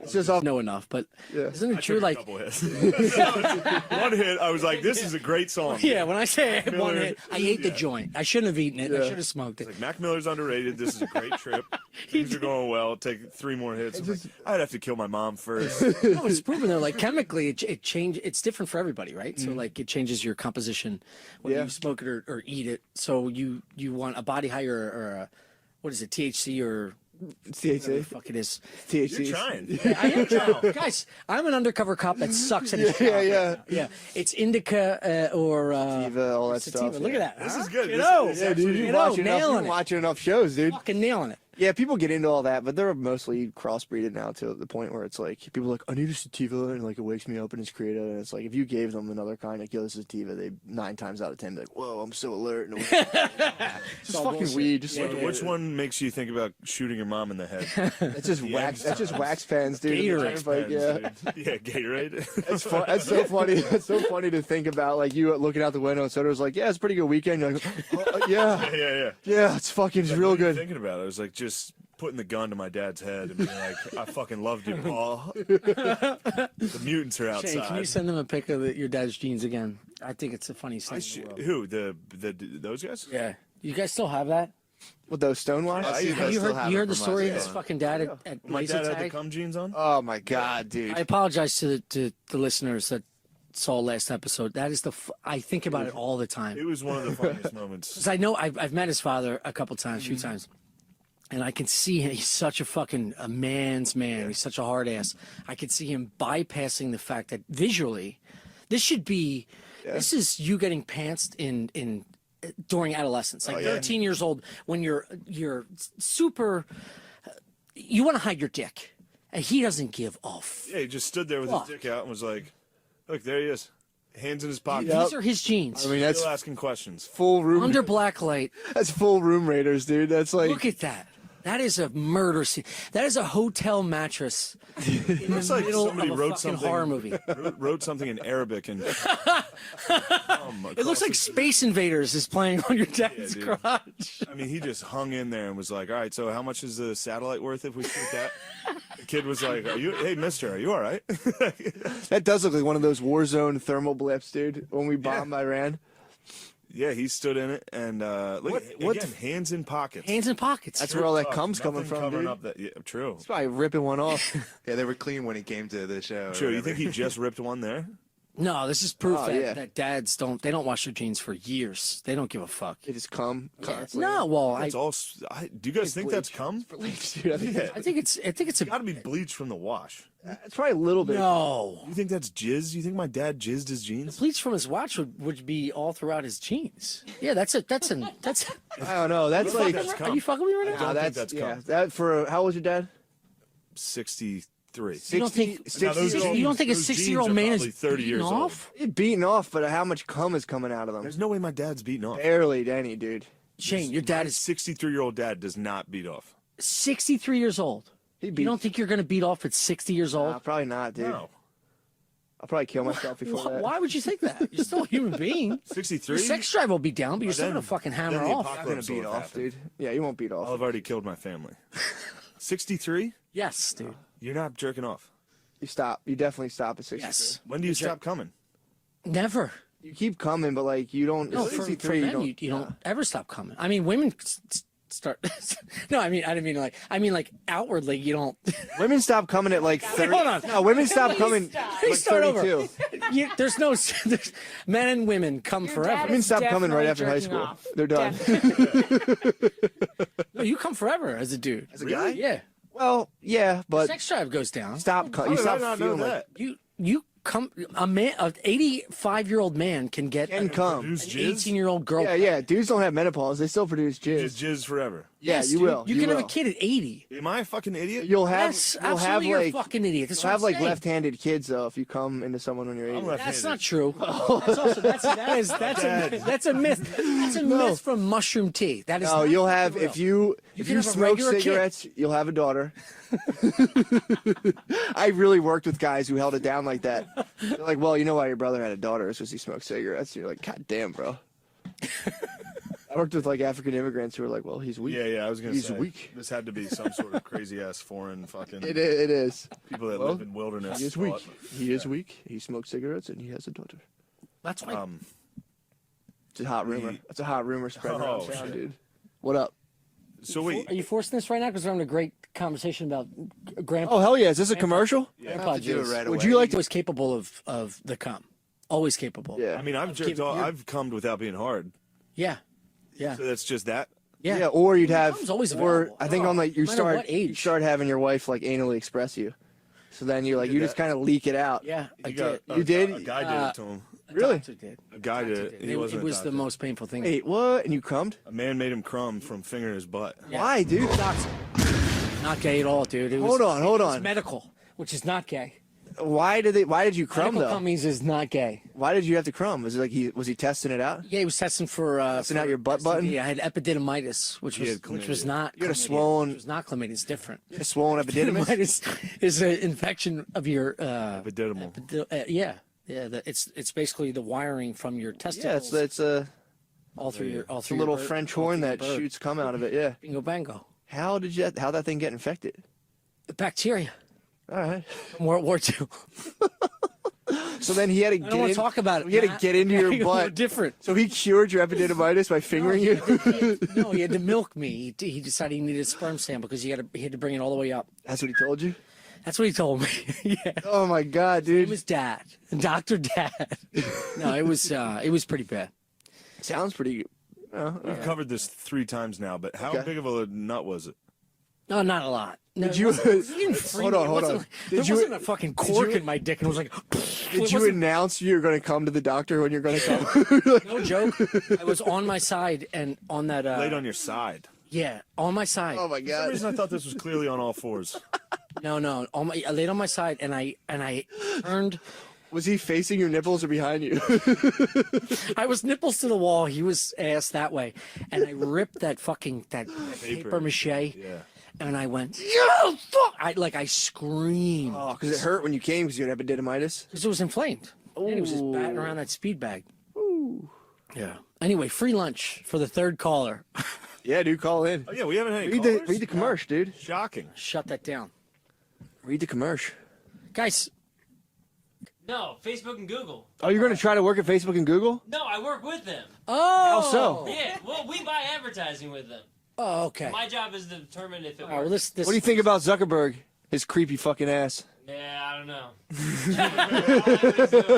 C: It's just off.
A: Know enough, but
C: Yeah.
A: isn't it
E: I
A: true?
E: took a
A: Like,
E: couple hits. One hit, I was like, this is a great song.
A: yeah, when I say I had one
E: Miller.
A: hit, I ate the joint. I shouldn't have eaten it. I
C: Yeah.
A: should have smoked it.
E: Like, Mac Miller's underrated. This is a great trip. Things are going well. Take 3 more hits. I'm like, I'd have to kill my mom first.
A: No, it's proven though. Like chemically, it change. It's different for everybody, right?
E: Mm-hmm.
A: So like it changes your composition when
C: Yeah.
A: you smoke it or eat it. So you want a body high or a, what is it, THC or whatever the
C: THC.
A: fuck it is.
C: THC.
E: You're trying.
A: I am trying. Guys, I'm an undercover cop that sucks at his job.
C: Yeah,
A: right
C: yeah.
A: now. Yeah. It's indica or
C: Sativa, all that
A: sativa.
C: stuff.
A: Look at that.
E: This
A: huh?
E: is good.
A: You
E: This
A: know,
E: is
C: Yeah, dude,
A: you
C: you're
A: know,
C: watching enough,
A: nailing
C: you're watching enough shows, dude.
A: fucking nailing it.
C: Yeah, people get into all that, but they're mostly crossbreeded now to the point where it's like people are like, I need a sativa, and like it wakes me up and it's creative, and it's like if you gave them another kind, like, yo, this is sativa, they 9 times out of 10 be like, whoa, I'm so alert. And just
A: all
C: fucking
A: bullshit.
C: weed. Just
A: Yeah,
C: like,
A: yeah,
E: Which one makes you think about shooting your mom in the head?
C: That's just wax. That's just wax pens, dude.
A: Gatorade
C: Like, yeah.
E: Yeah, Gatorade.
C: That's so funny. That's so funny to think about. Like you looking out the window, and Soder's like, "Yeah, it's a pretty good weekend." You're like, yeah,
E: yeah.
C: it's fucking
E: Like,
C: real
E: what are you
C: good.
E: thinking about it? I was like, just putting the gun to my dad's head and being like, I fucking loved you, Paul. The mutants are
A: Shane, can you
E: outside.
A: send them a pic of your dad's jeans again? I think it's the funniest thing in the world.
E: Who? Those guys?
A: Yeah. You guys still have that?
C: With those stonewash.
F: I see
A: Have
F: those
A: you
F: still
A: heard,
F: have
A: you
F: it
A: heard the
F: from
A: story
F: us,
A: of this
F: yeah.
A: fucking dad at
E: My
A: laser
E: dad had the
A: tag?
E: cum jeans on.
C: Oh my god, dude.
A: I apologize to the listeners that saw last episode. That is I think about it all the time.
E: It was one of the funniest moments.
A: 'Cause I know I've met his father a couple times,
E: Mm-hmm.
A: a few times. And I can see him. He's such a man's man. He's such a hard ass. I can see him bypassing the fact that visually, this is you getting pantsed in during adolescence, like 13 years old, when you're super, you want to hide your dick, and he doesn't give off.
E: Yeah, he just stood there with
A: Fuck.
E: his dick out and was like, look, there he is. Hands in his pocket.
A: These are his jeans.
C: I mean, that's
E: Still asking questions.
C: full room.
A: Under black light.
C: That's full room raiders, dude. That's like
A: Look at that. That is a murder scene. That is a hotel mattress in
E: Looks
A: the
E: like
A: middle
E: somebody
A: of a
E: wrote
A: fucking
E: something.
A: horror movie.
E: Wrote something in Arabic and.
A: It looks like Space Invaders is playing on your dad's
E: dude.
A: crotch.
E: I mean, he just hung in there and was like, all right, so how much is the satellite worth if we shoot that? The kid was like, hey, mister, are you all right?
C: that does look like one of those war zone thermal blips, dude. When we bombed Iran.
E: Yeah, he stood in it and look,
C: What-
E: again, hands in pockets.
A: Hands in pockets.
C: That's where all that
E: Tough.
C: cum's coming
E: Nothing
C: from,
E: covering
C: dude.
E: up that, yeah, true.
C: He's probably ripping one off.
F: Yeah, they were clean when he came to the show. or
E: True. You
F: whatever.
E: think he just ripped one there?
A: No, this is proof
C: Oh,
A: that,
C: yeah.
A: that dads don't wash their jeans for years. They don't give a fuck.
C: They just come.
A: No, well,
E: That's all. Do you guys think that's
C: bleach.
E: cum?
C: Dude,
A: I think it's a
E: Got to be bleached from the wash.
C: it's probably a little bit.
A: no.
E: You think that's jizz? You think my dad jizzed his jeans?
A: Bleach from his watch would be all throughout his jeans. Yeah, that's.
C: I don't know. That's like.
E: That's
A: Are
E: cum.
A: you fucking me right now?
E: don't think
C: that's
E: that's
C: yeah.
E: cum.
C: That for how old was your dad?
E: 63.
A: You don't think?
C: 60,
E: Now, those
A: You don't think a
E: those
A: 60-year-old
E: jeans are
A: man
E: probably
A: is
E: 30
A: beating
E: years old.
A: off?
C: Beating off, but how much cum is coming out of them?
E: There's no way my dad's beating off.
C: Barely any, dude.
A: Shane, your dad is
E: 63-year-old dad does not beat off.
A: 63 years old.
C: He
A: You don't think you're going to beat off at 60 years old?
C: Nah, probably not, dude.
E: No.
C: I'll probably kill myself before that.
A: Why would you think that? You're still a human being.
E: 63?
A: Your sex drive will be down, but you're still
E: then-
A: going to fucking hammer
E: then the
A: off.
C: I'm gonna
E: apocalypse
C: beat
E: will
C: off,
E: happen.
C: dude. Yeah, you won't beat off.
E: I've already killed my family. 63?
A: Yes, dude.
E: You're not jerking off.
C: You stop. You definitely stop at 63.
A: Yes.
E: When do you stop coming?
A: Never.
C: You keep coming, but like you don't.
A: No,
C: at
A: for
C: 63,
A: men, you don't ever stop coming. I mean, women start. No, I didn't mean like. I mean like outwardly, you don't.
C: Women stop coming at like 30.
A: hold on.
C: No, women stop coming like
A: Start over.
C: 32.
A: There's no. Men and women come
D: Your
A: forever.
D: dad
C: Women
D: is
C: stop coming right after
D: definitely
C: high
D: jerking
C: school.
D: off.
C: They're done.
A: No, you come forever as a dude.
C: As a guy?
A: Yeah.
C: Well, yeah, but
A: Sex drive goes down.
C: stop.
E: How
C: You
E: did I
C: stop
E: not know
C: feeling
E: that?
C: like
A: You come. A man, an 85-year-old man can get
C: can
A: an
C: come.
E: Produce jizz?
A: 18-year-old girl.
C: Yeah, yeah. Dudes don't have menopause. They still produce
E: Just
C: jizz.
E: jizz forever.
C: Yeah,
A: Yes,
C: you
A: dude.
C: will.
A: You can have
C: will.
A: a kid at 80.
E: Am I a fucking idiot?
C: You'll have.
A: Yes,
C: you'll have
A: absolutely. You're a
C: like.
A: fucking idiot. That's
C: You'll
A: what
C: have
A: I'm
C: like
A: saying.
C: left-handed kids though if you come into someone when you're 80.
E: I'm left-handed.
A: That's not true. That's also that's a myth. That's a myth from mushroom tea. That is
C: No,
A: not
C: you'll have
A: real.
C: if you
A: can have a
C: smoke
A: regular kid.
C: cigarettes, you'll have a daughter. I really worked with guys who held it down like that. They're like, well, you know why your brother had a daughter is because he smoked cigarettes. You're like, God damn, bro. I worked with like African immigrants who were like, well, he's weak.
E: Yeah, I was gonna
C: He's
E: say
C: weak.
E: this had to be some sort of crazy ass foreign fucking
C: It is.
E: people that
C: Well,
E: live in wilderness.
C: He is
E: thought-
C: weak. He is weak. He smokes cigarettes and he has a daughter.
A: That's why.
C: It's a hot rumor. That's a hot rumor spreading around
E: Oh,
C: town,
E: shit.
C: dude. What up?
E: So wait,
A: Are you forcing this right now? Because we're having a great conversation about grandpa.
C: Oh, hell yeah. Is this a commercial?
A: grandpa
F: to do it
A: jizz.
F: right
C: Would
F: away.
C: you like to?
A: Always capable of the cum. Always capable.
C: Yeah.
E: I mean, I've jerked off. I've cummed without being hard.
A: Yeah. Yeah.
E: So that's just that.
A: Yeah.
C: Yeah, or you'd have,
A: Cum's always
C: or
A: available.
C: I think on like
A: No matter what
C: you
A: age.
C: start having your wife like anally express you, so then you like
E: did
C: you just
E: that.
C: kind of leak it out.
A: Yeah. I
E: You got-
A: did.
C: You did?
E: A guy did it to him.
C: Really?
A: Doctor did.
E: A guy did it. He
A: It
E: wasn't a
A: was the
E: doctor.
A: most painful thing.
C: Wait, what? And you cummed?
E: A man made him crumb from fingering his butt.
A: Yeah.
C: Why, dude?
A: Not gay at all, dude. It was,
C: Hold on, hold
A: it was
C: on.
A: medical, which is not gay.
C: Why did you crumb
A: Medical
C: though?
A: cum is not gay.
C: Why did you have to crumb? Was it like was he testing it out?
A: Yeah, he was testing for
C: Testing out your butt
A: STD.
C: button?
A: I had epididymitis, which
E: He
A: was
E: had chlamydia.
A: not.
C: You had a
A: chlamydia,
C: swollen-
A: Which was not chlamydia. It's different.
C: A swollen epididymis?
A: Epididymitis is an infection of your.
E: Epididymal.
A: Yeah. It's basically the wiring from your
C: Yeah,
A: testicles
C: it's a
A: all through your
C: it's a little French horn that shoots cum out of it. Yeah.
A: Bingo bango.
C: How'd that thing get infected?
A: The bacteria
C: All right.
A: from World War II.
C: So then he had to
A: I don't want to talk about it.
C: He had to
A: Matt.
C: get into your
A: A little
C: butt.
A: different.
C: So he cured your epididymitis by fingering you.
A: No, he had to milk me. He decided he needed a sperm sample because he had to bring it all the way up.
C: That's what he told you.
A: That's what he told me. Yeah.
C: Oh my god,
A: It
C: dude.
A: was Dad, Dr. Dad. No, it was pretty bad.
C: Sounds pretty.
E: We've covered this 3 times now, but how
C: Okay.
E: big of a nut was it?
A: No, not a lot. No,
C: Did
A: it
C: you-
A: wasn't- he didn't free
C: hold
A: me.
C: on,
A: It
C: hold
A: wasn't-
C: on.
A: There
C: Did you-
A: wasn't a fucking cork
C: you-
A: in my dick, and it was like.
C: Did
A: it
C: you
A: wasn't-
C: announce you're going to come to the doctor when you're going to come?
A: No joke. I was on my side and on that.
E: Laid on your side.
A: Yeah, on my side.
C: oh my
E: For some
C: god.
E: reason, I thought this was clearly on all fours.
A: No. I laid on my side and I turned.
C: Was he facing your nipples or behind you?
A: I was nipples to the wall. He was ass that way, and I ripped that paper mache.
E: Yeah.
A: And I went, yeah, fuck! I screamed
C: Oh, because it hurt when you came because you had epididymitis.
A: because it was inflamed. And he was just batting around that speed bag. Yeah. Anyway, free lunch for the third caller.
C: Yeah, dude, call in.
E: Oh yeah, we haven't had any
C: Read
E: callers?
C: the commercial, dude.
E: Shocking.
A: Shut that down,
C: Read the commercial.
A: guys.
B: No, Facebook and Google.
C: Oh, you're going to try to work at Facebook and Google?
B: No, I work with them.
A: Oh,
C: How so?
B: Yeah, well, we buy advertising with them.
A: Oh, okay.
B: My job is to determine if it
A: All right, well,
B: works.
A: this.
C: What do you think about Zuckerberg? His creepy fucking ass.
B: Yeah, I don't know.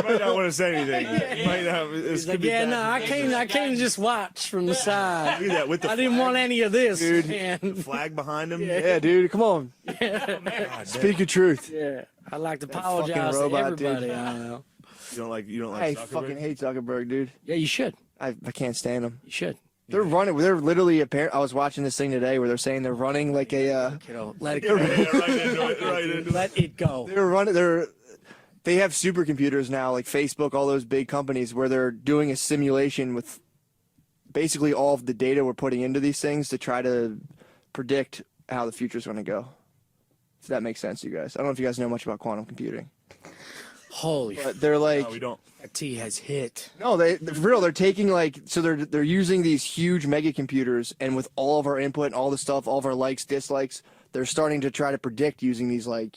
E: Might not want to say anything. Might not. This
A: He's
E: could
A: like,
E: be
A: yeah,
E: bad.
A: no, I came to just watch from the side.
E: Look at that with the
A: I didn't
E: flag.
A: want any of this,
C: Dude.
A: man.
E: Flag behind him.
C: Yeah, dude, come on.
E: God,
C: Speak your truth.
A: Yeah, I like to
C: fucking
A: apologize to
C: robot, dude.
A: everybody. I don't know.
E: You don't like
C: I
E: Zuckerberg?
C: fucking hate Zuckerberg, dude.
A: Yeah, you should.
C: I can't stand him.
A: You should.
C: They're literally I was watching this thing today where they're saying they're running like a
A: Kiddo, let it
E: Yeah,
A: go.
E: right into it. Right into it.
A: Let it go.
C: they have supercomputers now, like Facebook, all those big companies, where they're doing a simulation with basically all of the data we're putting into these things to try to predict how the future's going to go. If that makes sense to you guys. I don't know if you guys know much about quantum computing.
A: Holy
C: But they're like,
E: No, we don't.
A: that T has hit.
C: no, for real, they're taking like, so they're using these huge mega computers, and with all of our input and all the stuff, all of our likes, dislikes, they're starting to try to predict using these like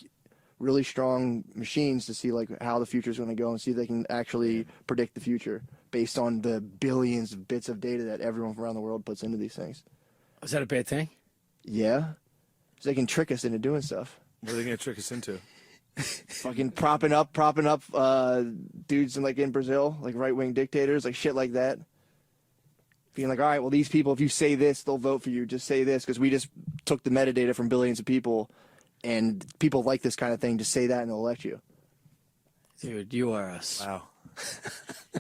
C: really strong machines to see like how the future is going to go and see if they can actually predict the future based on the billions of bits of data that everyone from around the world puts into these things.
A: Is that a bad thing?
C: Yeah, so they can trick us into doing stuff.
E: What are they gonna trick us into?
C: Fucking propping up dudes in Brazil, like right-wing dictators, like shit like that. Being like, all right, well, these people, if you say this, they'll vote for you. Just say this, because we just took the metadata from billions of people, and people like this kind of thing. Just say that, and they'll elect you.
A: Dude, you are
E: Wow.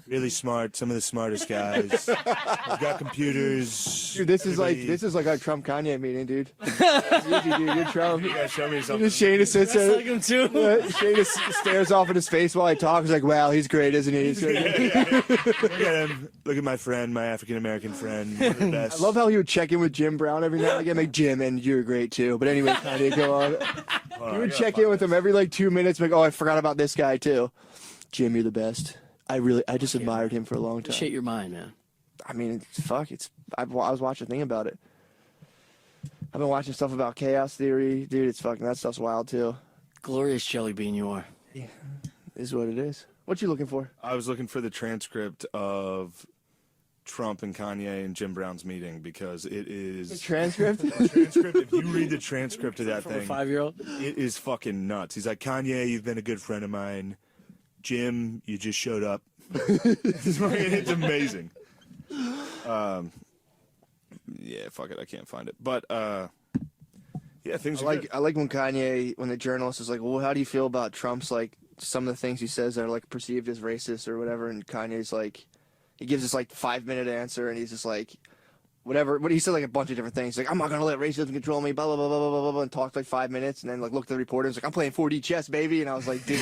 E: Really smart. Some of the smartest guys. We've got computers.
C: Dude, this is like our Trump Kanye meeting, dude. Easy, dude. You're Trump.
E: You guys show me something.
C: Just Shayna sits
A: That's
C: there.
A: like him too.
C: Shayna stares off in his face while I talk. He's like, wow, he's great, isn't he?
E: Look at him. Look at my friend, my African American friend. One of the best.
C: I love how he would check in with Jim Brown every now and again. Like, Jim, and you're great too. But anyway, Kanye, go on. He would check in with him every like 2 minutes. Like, oh, I forgot about this guy too. Jim, you're the best. I just admired him for a long time.
A: Shit your mind, man.
C: I mean, I was watching a thing about it. I've been watching stuff about chaos theory. Dude, it's fucking, that stuff's wild too.
A: Glorious jelly bean you are.
C: Yeah, is what it is. What you looking for?
E: I was looking for the transcript of Trump and Kanye and Jim Brown's meeting because it is
C: The transcript?
E: the transcript. If you read the transcript of that
A: From a
E: thing,
A: 5-year-old.
E: it is fucking nuts. He's like, Kanye, you've been a good friend of mine. Jim, you just showed up. It's amazing. Yeah, fuck it, I can't find it. But yeah, things are good.
C: I like when the journalist is like, well, how do you feel about Trump's like some of the things he says that are like perceived as racist or whatever, and Kanye's like, he gives this like 5-minute answer, and he's just like, whatever. But he said like a bunch of different things. Like, I'm not gonna let racism control me. Blah blah blah blah blah blah blah. And talked like 5 minutes, and then like looked at the reporter. And was like, I'm playing 4D chess, baby. And I was like, dude,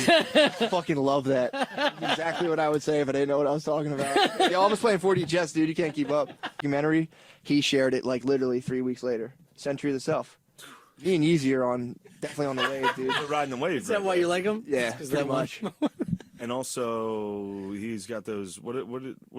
C: fucking love that. Exactly what I would say if I didn't know what I was talking about. Yo, I was playing 4D chess, dude. You can't keep up. Documentary. He shared it like literally 3 weeks later. Century of the Self. Being easier definitely on the wave, dude.
E: They're riding the wave.
A: Is that why you like him?
C: Yeah,
A: Just 'cause
C: pretty
A: that
C: much.
A: one?
E: And also, he's got those. What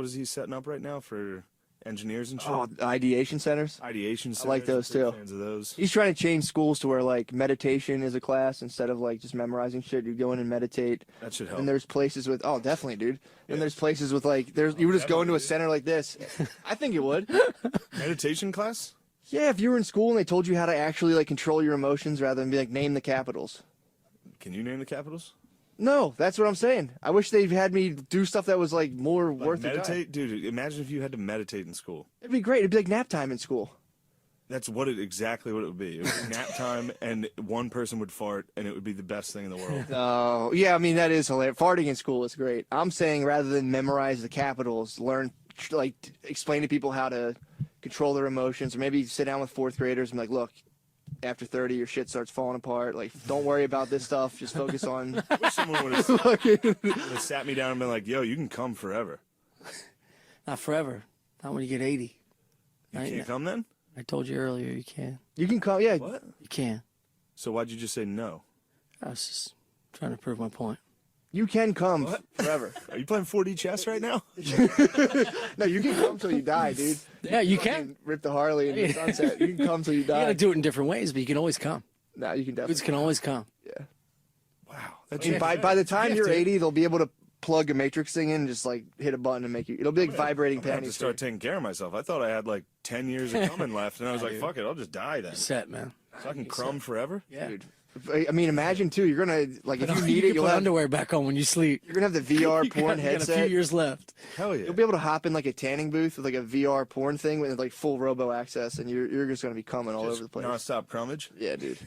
E: is he setting up right now for engineers and shit?
C: Oh, ideation centers.
E: Ideation.
C: I like those,
E: centers,
C: too.
E: Fans of those.
C: He's trying to change schools to where like meditation is a class instead of like just memorizing shit. You go in and meditate.
E: That should help.
C: And there's places with definitely, dude. And there's places with like you would just go into a center like this. I think it would.
E: Meditation class.
C: Yeah, if you were in school and they told you how to actually like control your emotions rather than be like name the capitals.
E: Can you name the capitals?
C: No, that's what I'm saying. I wish they had me do stuff that was like more
E: Like
C: worth the time.
E: meditate, dude. Imagine if you had to meditate in school.
C: It'd be great. It'd be like nap time in school.
E: That's exactly what it would be. It would be nap time, and one person would fart, and it would be the best thing in the world.
C: Oh, yeah, I mean, that is hilarious. Farting in school is great. I'm saying rather than memorize the capitals, learn, like, explain to people how to control their emotions, or maybe sit down with fourth graders and be like, look, after 30, your shit starts falling apart. Like, don't worry about this stuff. Just focus on...
E: I wish someone would have sat me down and been like, yo, you can come forever.
A: Not forever. Not when you get 80.
E: You
A: Right
E: can't
A: now.
E: come then?
A: I told you earlier you can.
C: You can call, yeah.
E: What?
A: You can.
E: So why'd you just say no?
A: I was just trying to prove my point.
C: You can come
E: What?
C: forever.
E: Are you playing 4D chess right now?
C: No, you can come till you die, dude.
A: Yeah, you can.
C: Rip the Harley in the sunset. You can come till you
A: You gotta
C: die.
A: do it in different ways, but you can always come.
C: No, you can
A: Dudes
C: definitely.
A: can always come.
E: Wow. That's
C: I mean, by the time
A: have
C: you're
A: to.
C: 80, they'll be able to plug a Matrix thing in and just like hit a button and make you. It'll be like vibrating
E: I'm gonna have to
C: panties.
E: start taking care of myself. I thought I had like 10 years of coming left, and I was like, fuck it, I'll just die then.
A: Set, man.
E: So I can crumb forever?
A: Yeah.
C: Dude. I mean, imagine too. You're gonna like if you need
A: can
C: it, you'll
A: put
C: have
A: underwear back on when you sleep.
C: you're gonna have the VR
A: You
C: porn
A: got a few
C: headset.
A: years left.
E: Hell yeah.
C: You'll be able to hop in like a tanning booth with like a VR porn thing with like full robo access, and you're just gonna be coming all over the place.
E: Non-stop crummage,
C: Yeah, dude.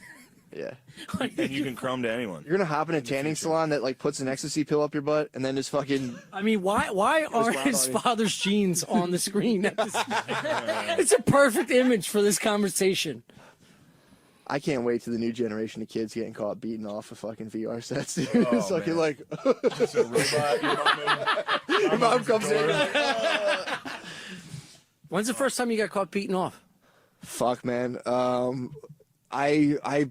C: Yeah.
E: and you can crumb to anyone.
C: You're gonna hop in a tanning salon that like puts an ecstasy pill up your butt, and then just fucking.
A: I mean, why aren't
C: wild
A: his
C: on you.
A: father's genes on the screen? It's a perfect image for this conversation.
C: I can't wait till the new generation of kids getting caught beating off of fucking VR sets, dude.
E: Oh,
C: It's fucking
E: man.
C: like
E: So robot, your mom,
C: your mom comes in.
A: When's the first time you got caught beating off?
C: Fuck, man. I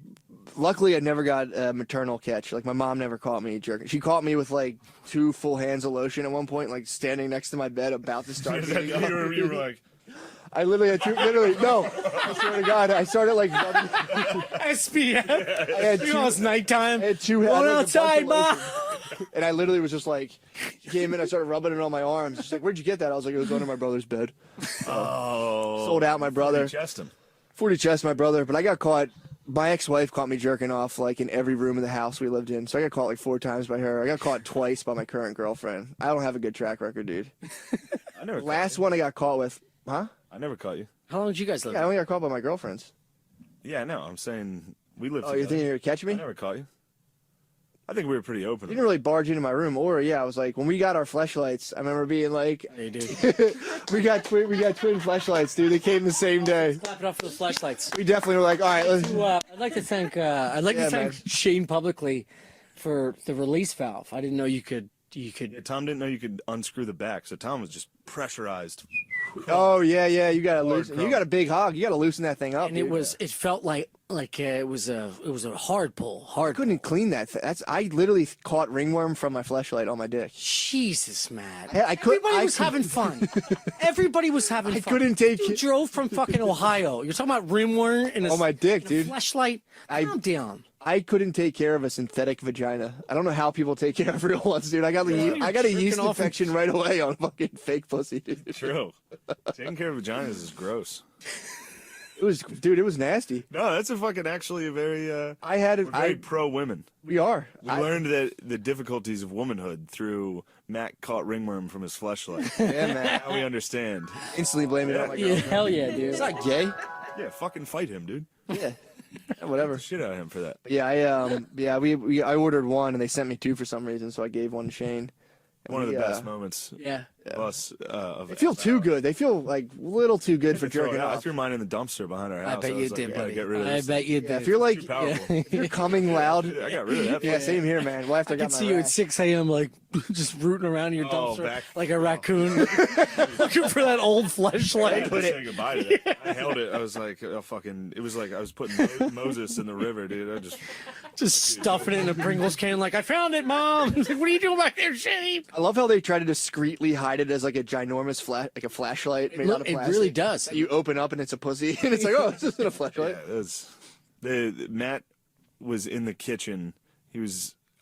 C: luckily I never got a maternal catch. Like my mom never caught me jerking. She caught me with like 2 full hands of lotion at one point, like standing next to my bed about to start.
E: you were like,
C: I literally had no. I swear to God, I started like rubbing.
A: SPF.
C: I had
A: You know, it's nighttime.
C: I had 2
A: Going
C: like, a bunch
A: outside,
C: of
A: Mom.
C: lotion. And I literally was just like, she came in, I started rubbing it on my arms. She's like, "Where'd you get that?" I was like, "It was under my brother's bed." Sold out my brother.
E: Chest him.
C: 40 chest, my brother. But I got caught. My ex-wife caught me jerking off like in every room of the house we lived in. So I got caught like 4 times by her. I got caught twice by my current girlfriend. I don't have a good track record, dude.
E: I never.
C: Last one I got caught with, huh?
E: I never caught you.
A: How long did you guys live?
C: Yeah, I only got caught by my girlfriends.
E: Yeah, no. I'm saying we lived.
C: Oh,
E: together.
C: you think you're catching me?
E: I never caught you. I think we were pretty open.
C: You didn't really barge into my room, or yeah, I was like, when we got our fleshlights, I remember being like,
A: Hey, dude.
C: we got twin fleshlights, dude. They came the same day.
A: Clap it up for the flashlights.
C: We definitely were like, all right, let's.
A: I'd like to thank
C: man.
A: Shane publicly for the release valve. I didn't know you could.
E: Yeah, Tom didn't know you could unscrew the back, so Tom was just pressurized.
C: Oh yeah, you gotta
E: Lord
C: loosen.
E: crumb.
C: You got a big hog. You gotta loosen that thing up.
A: And
C: dude.
A: it felt like it was a hard pull.
C: I couldn't clean that. I literally caught ringworm from my fleshlight on my dick.
A: Jesus, man.
C: I
A: was having fun. Everybody was having fun.
C: couldn't take
A: You
C: it.
A: drove from fucking Ohio. You're talking about rimworm and
C: On my dick, dude.
A: Flashlight. Calm down.
C: I couldn't take care of a synthetic vagina. I don't know how people take care of real ones, dude. I got a yeast
A: off and-
C: infection right away on fucking fake pussy, dude.
E: True. Taking care of vaginas is gross.
C: It was nasty.
E: No, that's actually a very.
C: We're
E: very pro women.
C: We are.
E: We learned that the difficulties of womanhood through Matt caught ringworm from his fleshlight.
C: Yeah, man.
E: Now we understand.
C: Instantly blame it on my
A: Yeah,
C: girlfriend.
A: hell yeah, dude.
C: It's not gay.
E: Yeah, fucking fight him, dude.
C: Yeah. Whatever.
E: Shit out of him for that.
C: But yeah, I ordered 1 and they sent me 2 for some reason, so I gave 1 to Shane. And
E: One of the
C: we,
E: best moments.
A: Yeah.
E: Us of.
C: They feel too good. They feel like a little too good for
E: Throw
C: jerking
E: it out. I
C: off.
E: threw mine in the dumpster behind our house.
A: I bet you
E: was like,
A: did,
E: gotta
A: buddy.
E: Get rid of
A: I
E: this.
A: bet you
C: Yeah,
A: did.
C: if you're like,
E: Too powerful.
C: if you're coming loud.
E: I got rid of that.
C: Yeah, same here, man. Well, after I
A: I
C: got
A: could
C: my
A: see you at
C: rash.
A: 6 a.m. like just rooting around in your
E: Oh,
A: dumpster
E: back-
A: like a raccoon, looking for that old
E: I
A: flashlight.
E: had to say goodbye to that. I held it. I was like, oh, fucking. It was like I was putting Moses in the river, dude. I
A: Just stuffing it in a Pringles can, like I found it, Mom. Like, what are you doing back there, Shane?
C: I love how they try to discreetly hide it as like a ginormous flashlight made out of
A: It
C: plastic.
A: really does.
C: You open up and it's a pussy, and it's like, oh, this isn't a flashlight.
E: Yeah, it was, Matt was in the kitchen.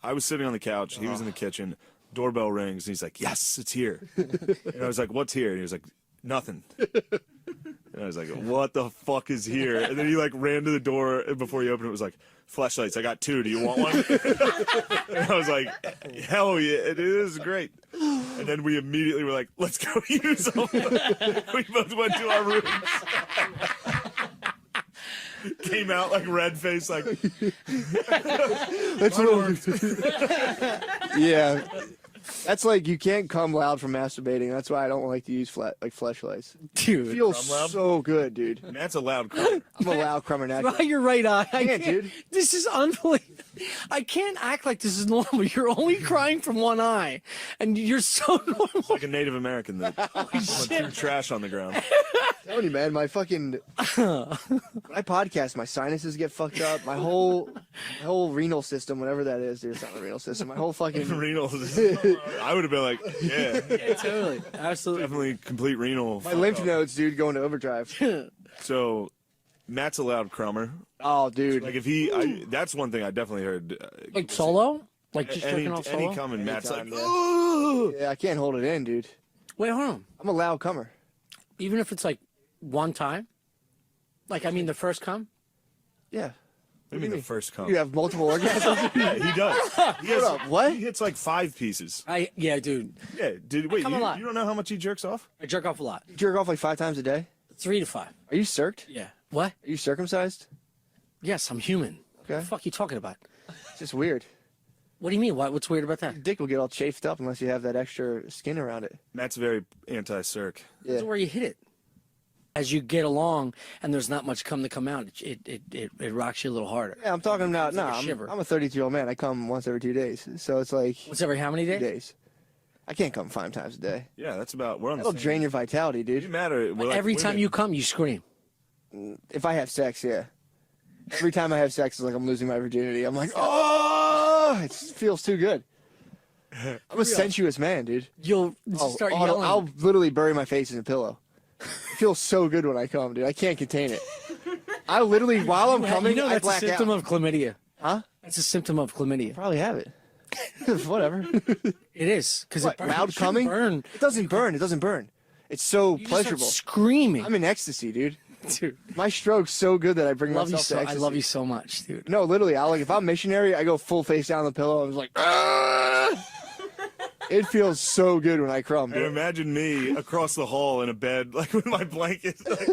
E: I was sitting on the couch. He was in the kitchen. Doorbell rings, and he's like, "Yes, it's here." And I was like, "What's here?" And he was like, "Nothing." And I was like, "What the fuck is here?" And then he like ran to the door, and before he opened it, was like, "Flashlights. I got 2. Do you want one?" And I was like, "Hell yeah, it is great." And then we immediately were like, "Let's go use them." We both went to our rooms. Came out like red face, like
C: That's yeah. That's like you can't come loud from masturbating. That's why I don't like to use fleshlights. It
A: Dude,
C: feels
E: Come loud?
C: so good, dude.
E: Matt's a loud crummer.
C: I'm a loud crummer naturally.
A: by your right eye. I
C: Yeah,
A: can't,
C: dude.
A: This is unbelievable. I can't act like this is normal. You're only crying from one eye, and you're so normal.
E: Like a Native American that threw trash on the ground.
C: I'm telling you, man, my fucking my podcast, my sinuses get fucked up. My whole renal system, whatever that is, dude, it's not the renal system. My whole fucking
E: Renal. I would have been like, yeah,
A: Totally, absolutely.
E: definitely complete renal.
C: my lymph nodes, dude, going to overdrive.
E: So, Matt's a loud crummer.
C: Oh, dude.
E: Like if that's one thing I definitely heard.
A: Like solo, like just jerking off solo.
E: any coming, Matt's like,
C: Anytime, yeah.
E: "Ooh."
C: Yeah, I can't hold it in, dude.
A: Wait, hold on.
C: I'm a loud comer.
A: Even if it's like one time, like I mean the first come.
C: Yeah.
E: I mean, the first come.
C: You have multiple orgasms?
E: Yeah, he does. He has,
C: Hold up, what?
E: He hits like 5 pieces.
A: Yeah, dude.
E: Yeah, wait,
A: come a lot.
E: you don't know how much he jerks off?
A: I jerk off a lot.
C: You jerk off like 5 times a day?
A: 3 to 5.
C: Are you circed?
A: Yeah. What?
C: Are you circumcised?
A: Yes, I'm human.
C: Okay.
A: What the fuck are you talking about?
C: It's just weird.
A: What do you mean? What's weird about that?
C: Your dick will get all chafed up unless you have that extra skin around it.
E: Matt's very anti-circ.
C: Yeah.
A: That's where you hit it. As you get along and there's not much cum to come out, it rocks you a little harder.
C: Yeah, I'm talking about,
A: like
C: no,
A: a shiver.
C: I'm a 32-year-old man. I come once every 2 days. So it's like
A: What's every how many
C: 2
A: days?
C: days. I can't come 5 times a day.
E: Yeah, that's about. We're on the
C: That'll
E: same.
C: drain your vitality,
E: It
C: dude.
E: matter. We're like
A: Every time
E: women.
A: you come, you scream.
C: If I have sex, yeah. Every time I have sex, it's like I'm losing my virginity. I'm like, oh, it feels too good. I'm a sensuous man, dude.
A: You'll start yelling.
C: I'll literally bury my face in a pillow. It feels so good when I come, dude. I can't contain it. I literally, while I'm coming,
A: you know
C: I
A: that's a
C: black
A: symptom
C: out.
A: of chlamydia.
C: Huh?
A: That's a symptom of chlamydia.
C: Probably have it. Whatever.
A: It is because it
C: What, loud
A: shouldn't
C: coming?
A: burn.
C: It doesn't burn. It doesn't burn. It's so
A: You just start
C: pleasurable.
A: screaming.
C: I'm in ecstasy, dude.
A: Dude,
C: My stroke's so good that I bring
A: love you
C: myself
A: so.
C: to
A: I
C: ecstasy.
A: love you so much, dude.
C: No, literally, if I'm missionary, I go full face down on the pillow. I was like, ah! It feels so good when I crumb,
E: And
C: dude.
E: imagine me across the hall in a bed, like with my blanket. Like,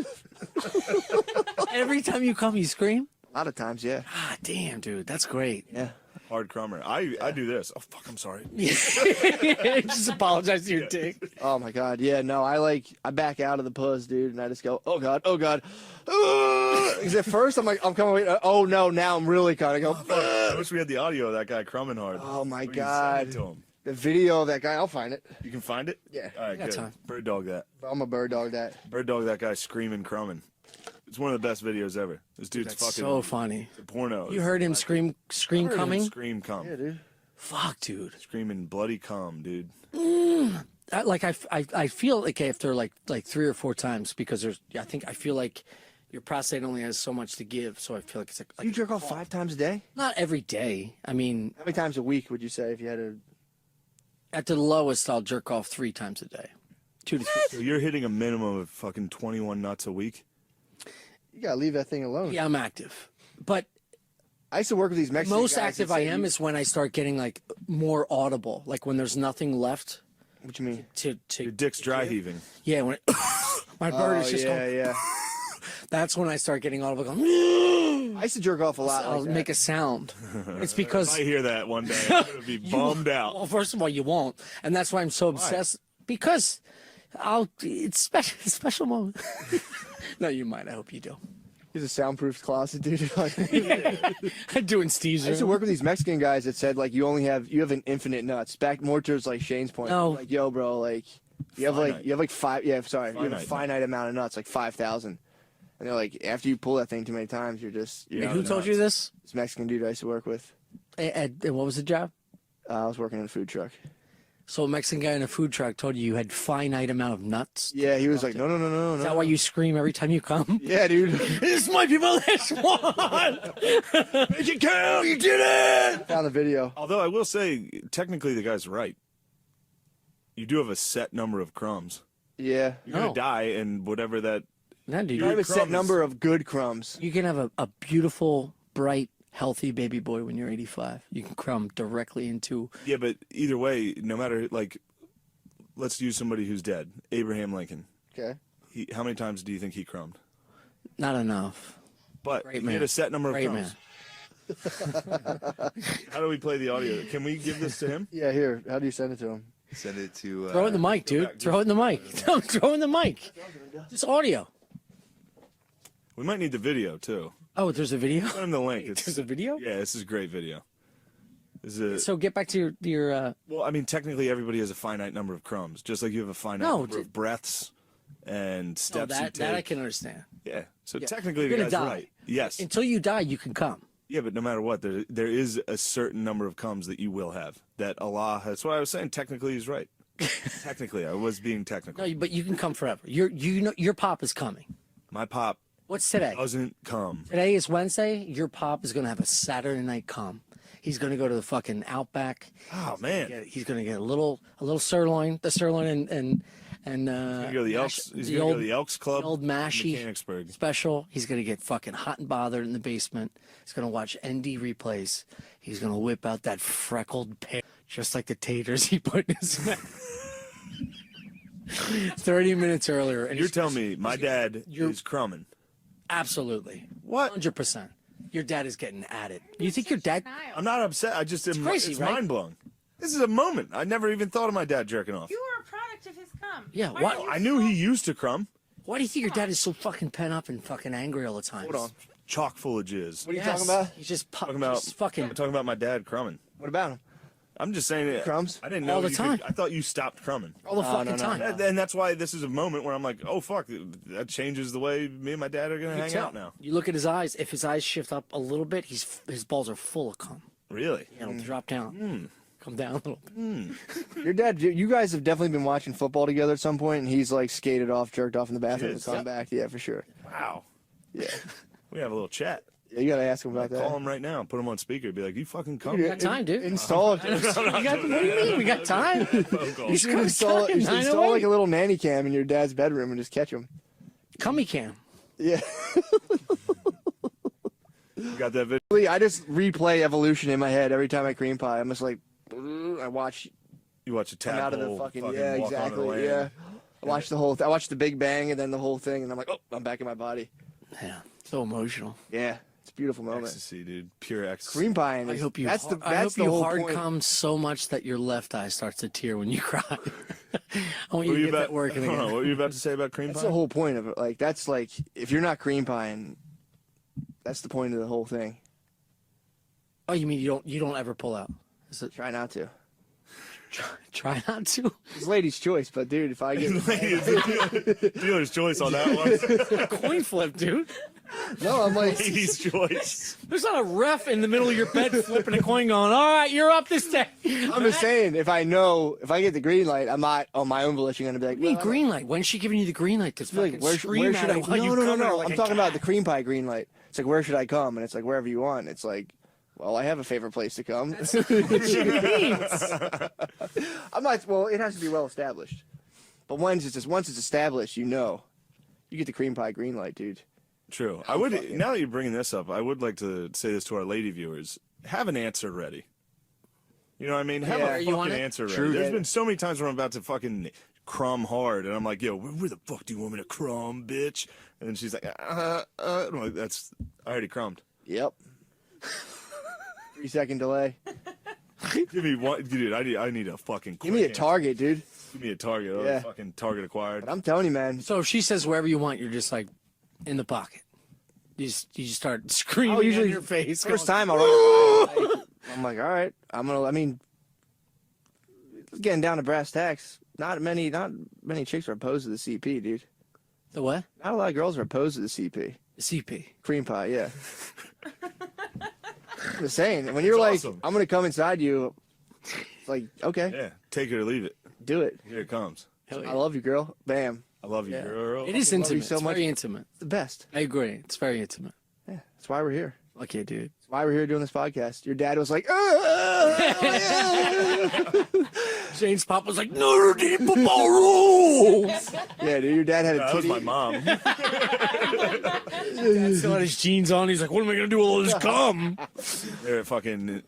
A: Every time you come, you scream.
C: A lot of times, yeah.
A: Ah, damn, dude, that's great.
C: Yeah.
E: hard crummer. I do this. Oh fuck, I'm sorry.
A: Just apologize to your dick.
C: Oh my god, yeah, no, I back out of the puss, dude, and I just go, oh god, because at first I'm like, I'm coming, wait, oh no, now I'm really kind of go,
E: I wish we had the audio of that guy crumbing hard.
C: oh my
E: We can
C: god,
E: send it to him.
C: the video of that guy, I'll find it.
E: You can find it.
C: Yeah.
E: All right,
A: got
E: good.
A: time.
E: Bird dog that.
C: I'm a bird dog that.
E: Bird dog that guy screaming crumbing. It's one of the best videos ever. This dude's
A: That's
E: fucking
A: so funny.
E: it's a porno.
A: You heard him scream
E: Heard him
A: coming?
E: Scream cum.
C: Yeah, dude.
A: Fuck, dude.
E: Screaming bloody cum, dude.
A: I feel like after like 3 or 4 times because I feel like your prostate only has so much to give, so I feel like it's like
C: You jerk off 5 times a day?
A: not every day. I mean,
C: How many times a week would you say if you had to?
A: at the lowest, I'll jerk off 3 times a day, 2 to 3.
E: So you're hitting a minimum of fucking 21 nuts a week.
C: You gotta leave that thing alone.
A: Yeah, I'm active, but
C: I used to work with these Mexican
A: most
C: guys
A: active
C: that
A: I
C: said
A: am
C: you-
A: is when I start getting like more audible, like when there's nothing left
C: What you mean?
A: to
E: Your dick's dry heaving.
A: yeah, when my bird is just going.
C: yeah.
A: That's when I start getting audible. Going,
C: I used to jerk off a lot.
A: I'll
C: Like that.
A: make a sound. It's because
E: I hear that one day. I'm gonna be bummed out.
A: well, first of all, you won't, and that's why I'm so obsessed. Because it's special, special moment. No, you might. I hope you do.
C: He's a soundproof closet, dude. Like,
A: I'm doing Steve's
C: I used to
A: room.
C: work with these Mexican guys that said like you have an infinite nuts. Back more towards like Shane's point.
A: No.
C: Like yo, bro, like you have like 5. Yeah, sorry, you have a
E: Finite.
C: finite amount of nuts, like 5,000. And they're like, after you pull that thing too many times, you're
A: Wait,
C: out
A: who
C: of
A: told
C: nuts.
A: you this?
C: This Mexican dude I used to work with.
A: And what was the job?
C: I was working in a food truck.
A: So a Mexican guy in a food truck told you had finite amount of nuts.
C: Yeah, he was like, no.
A: Is that why you scream every time you come?
C: Yeah, dude.
A: This might be my last one.
C: Make it count. You did it. Found the video.
E: Although I will say, technically, the guy's right. You do have a set number of crumbs.
C: Yeah.
E: You're gonna
A: No.
E: die, and whatever that.
A: No, dude,
C: I have a set
E: crumbs.
C: number of good crumbs.
A: you can have a beautiful, bright, healthy baby boy when you're 85. You can crumb directly into.
E: Yeah, but either way, no matter like, let's use somebody who's dead. Abraham Lincoln.
C: Okay.
E: How many times do you think he crumbed?
A: Not enough.
E: But
A: Great
E: he
A: man.
E: had a set number of
A: Great
E: crumbs. How do we play the audio? Can we give this to him?
C: Yeah, here. How do you send it to him?
F: Send it to.
A: Throw it in the mic, dude. Throw it in the mic. Throw it in the mic. It's audio.
E: We might need the video too.
A: Oh, there's a video?
E: Send him the link. It's,
A: There's a video?
E: yeah, this is a great video. This is a,
A: So get back to your
E: well, I mean, technically, everybody has a finite number of crumbs, just like you have a finite
A: No,
E: number of breaths and
A: oh,
E: steps you take.
A: that I can understand.
E: Yeah. So
A: Yeah.
E: technically,
A: You're
E: the
A: gonna
E: guy's
A: die.
E: right. Yes.
A: Until you die, you can come.
E: Yeah, but no matter what, there is a certain number of comes that you will have. That Allah. That's what I was saying. Technically, he's right. Technically, I was being technical.
A: No, but you can come forever. Your pop is coming.
E: My pop
A: What's today?
E: doesn't come.
A: Today is Wednesday. Your pop is gonna have a Saturday night come. He's gonna go to the fucking Outback.
E: Oh man.
A: He's gonna get a little sirloin, the sirloin and
E: He's gonna go to the Elks. He's gonna go to the Elks Club.
A: the old
E: in
A: Mashy
E: Mechanicsburg.
A: special. He's gonna get fucking hot and bothered in the basement. He's gonna watch ND replays. He's gonna whip out that freckled pear, just like the taters he put in his mouth. 30 minutes earlier, and
E: You're
A: he's
E: telling me my dad
A: You're-
E: is crumbing.
A: absolutely
E: What?
A: 100%. Your dad is getting at it. You think your dad?
E: I'm not upset. I just am.
A: crazy,
E: It's
A: right?
E: mind blowing. This is a moment. I never even thought of my dad jerking off.
D: You were a product of his cum.
A: Yeah,
D: Why
A: what-
D: are you
E: I knew
D: so-
E: he used to crumb.
A: Why do you think your dad is so fucking pent up and fucking angry all the time?
C: Hold on.
E: Chock full of jizz.
C: What are you talking about?
A: He's just,
E: Talking about
A: just fucking.
E: I'm talking about my dad crumbing.
C: What about him?
E: I'm just saying it.
C: Crumbs?
E: I didn't know
A: All the
E: you
A: time.
E: I thought you stopped crumbing.
A: All the fucking time.
E: And that's why this is a moment where I'm like, oh fuck, that changes the way me and my dad are gonna hang out now.
A: You look at his eyes. If his eyes shift up a little bit, his balls are full of cum.
E: Really?
A: It'll drop down. Come down a little bit.
C: Your dad, you guys have definitely been watching football together at some point, and he's like skated off, jerked off in the bathroom, and
E: Yes.
C: come back. Yeah, for sure.
E: Wow.
C: Yeah.
E: We have a little chat.
C: Yeah, you gotta ask him about that.
E: Call him right now. Put him on speaker. Be like, you fucking come.
A: We got time, dude.
C: Install it.
A: What do you mean? We got time.
E: Phone call.
C: You should install like a little nanny cam in your dad's bedroom and just catch him.
A: Cummy cam.
C: Yeah.
E: You got that video?
C: I just replay evolution in my head every time I cream pie. I'm just like, I watch
E: You watch a
C: come out of the
E: tadpole
C: fucking
E: walk
C: yeah,
E: onto the
C: exactly.
E: land.
C: Yeah. I watch the whole. I watch the Big Bang and then the whole thing, and I'm like, oh, I'm back in my body.
A: Yeah, so emotional.
C: Yeah, it's a beautiful moment.
E: Ecstasy, dude. Pure ecstasy.
C: Cream pie.
A: I hope you.
C: That's the.
A: I hope
C: That's the
A: you
C: whole
A: hard
C: point.
A: come so much that your left eye starts to tear when you cry. I want
E: What
A: you
E: were
A: to
E: you
A: get that
E: about,
A: working
E: hold on,
A: again.
E: what were you about to say about cream
C: That's
E: pie?
C: the whole point of it. Like that's like if you're not cream pieing, that's the point of the whole thing.
A: Oh, you mean you don't ever pull out? Is it
C: Try not to.
A: try not to?
C: It's ladies' choice, but dude, if I get
E: Dealer's choice on that one.
A: Coin flip, dude.
C: no, I'm like
E: Ladies' choice.
A: There's not a ref in the middle of your bed flipping a coin going, all right, you're up this day.
C: I'm just saying, if I get the green light, I'm not on my own volition going to be like,
A: What do you mean
C: well,
A: green light? When's she giving you the green light to fucking
C: like, where
A: scream
C: should
A: at
C: I?
A: it while you
C: No.
A: come in like
C: I'm
A: a
C: talking about the
A: cat?
C: cream pie green light. It's like, where should I come? And it's like, wherever you want. It's like, well, I have a favorite place to come. I'm not. Well, it has to be well established. But once it's established, you get the cream pie green light, dude.
E: True. I would. Now that you're bringing this up, I would like to say this to our lady viewers: have an answer ready. You know what I mean? Have
C: Yeah.
E: a
A: You want
E: fucking
A: it?
E: answer ready.
C: True.
E: There's
C: Yeah.
E: been so many times where I'm about to fucking crumb hard, and I'm like, "Yo, where the fuck do you want me to crumb, bitch?" And then she's like, I'm like, "That's I already crumbed."
C: Yep. 3-second delay.
E: Give me one, dude. I need a fucking.
C: Give me a
E: quick answer.
C: target, dude.
E: Give me a target. Oh,
C: Yeah.
E: fucking target acquired.
C: But I'm telling you, man.
A: So if she says wherever you want, you're just like in the pocket. You just start screaming
C: Oh, usually
A: in your face.
C: First
A: going,
C: time I'm like, all right, I mean, getting down to brass tacks. Not many chicks are opposed to the CP, dude.
A: The what?
C: Not a lot of girls are opposed to the CP.
A: The CP.
C: Cream pie, yeah. I'm just saying, when you're
E: It's
C: like,
E: awesome.
C: I'm gonna come inside you, it's like, okay,
E: Yeah, take it or leave it.
C: do it.
E: Here it comes.
A: Hell
C: I love you, girl. Bam.
E: I love you,
A: Yeah.
E: girl.
A: It is
C: love you
A: intimate.
C: so
A: It's
C: much.
A: very intimate.
C: It's the best.
A: I agree. It's very intimate.
C: Yeah, that's why we're here.
A: Okay, dude.
C: That's why we're here doing this podcast. Your dad was like,
A: Jane's pop was like, no, the football rules.
C: yeah, dude, your dad had a
E: That was
C: titty.
E: my mom.
A: Still had his jeans on. He's like, what am I going to do with all this cum?
E: They're at fucking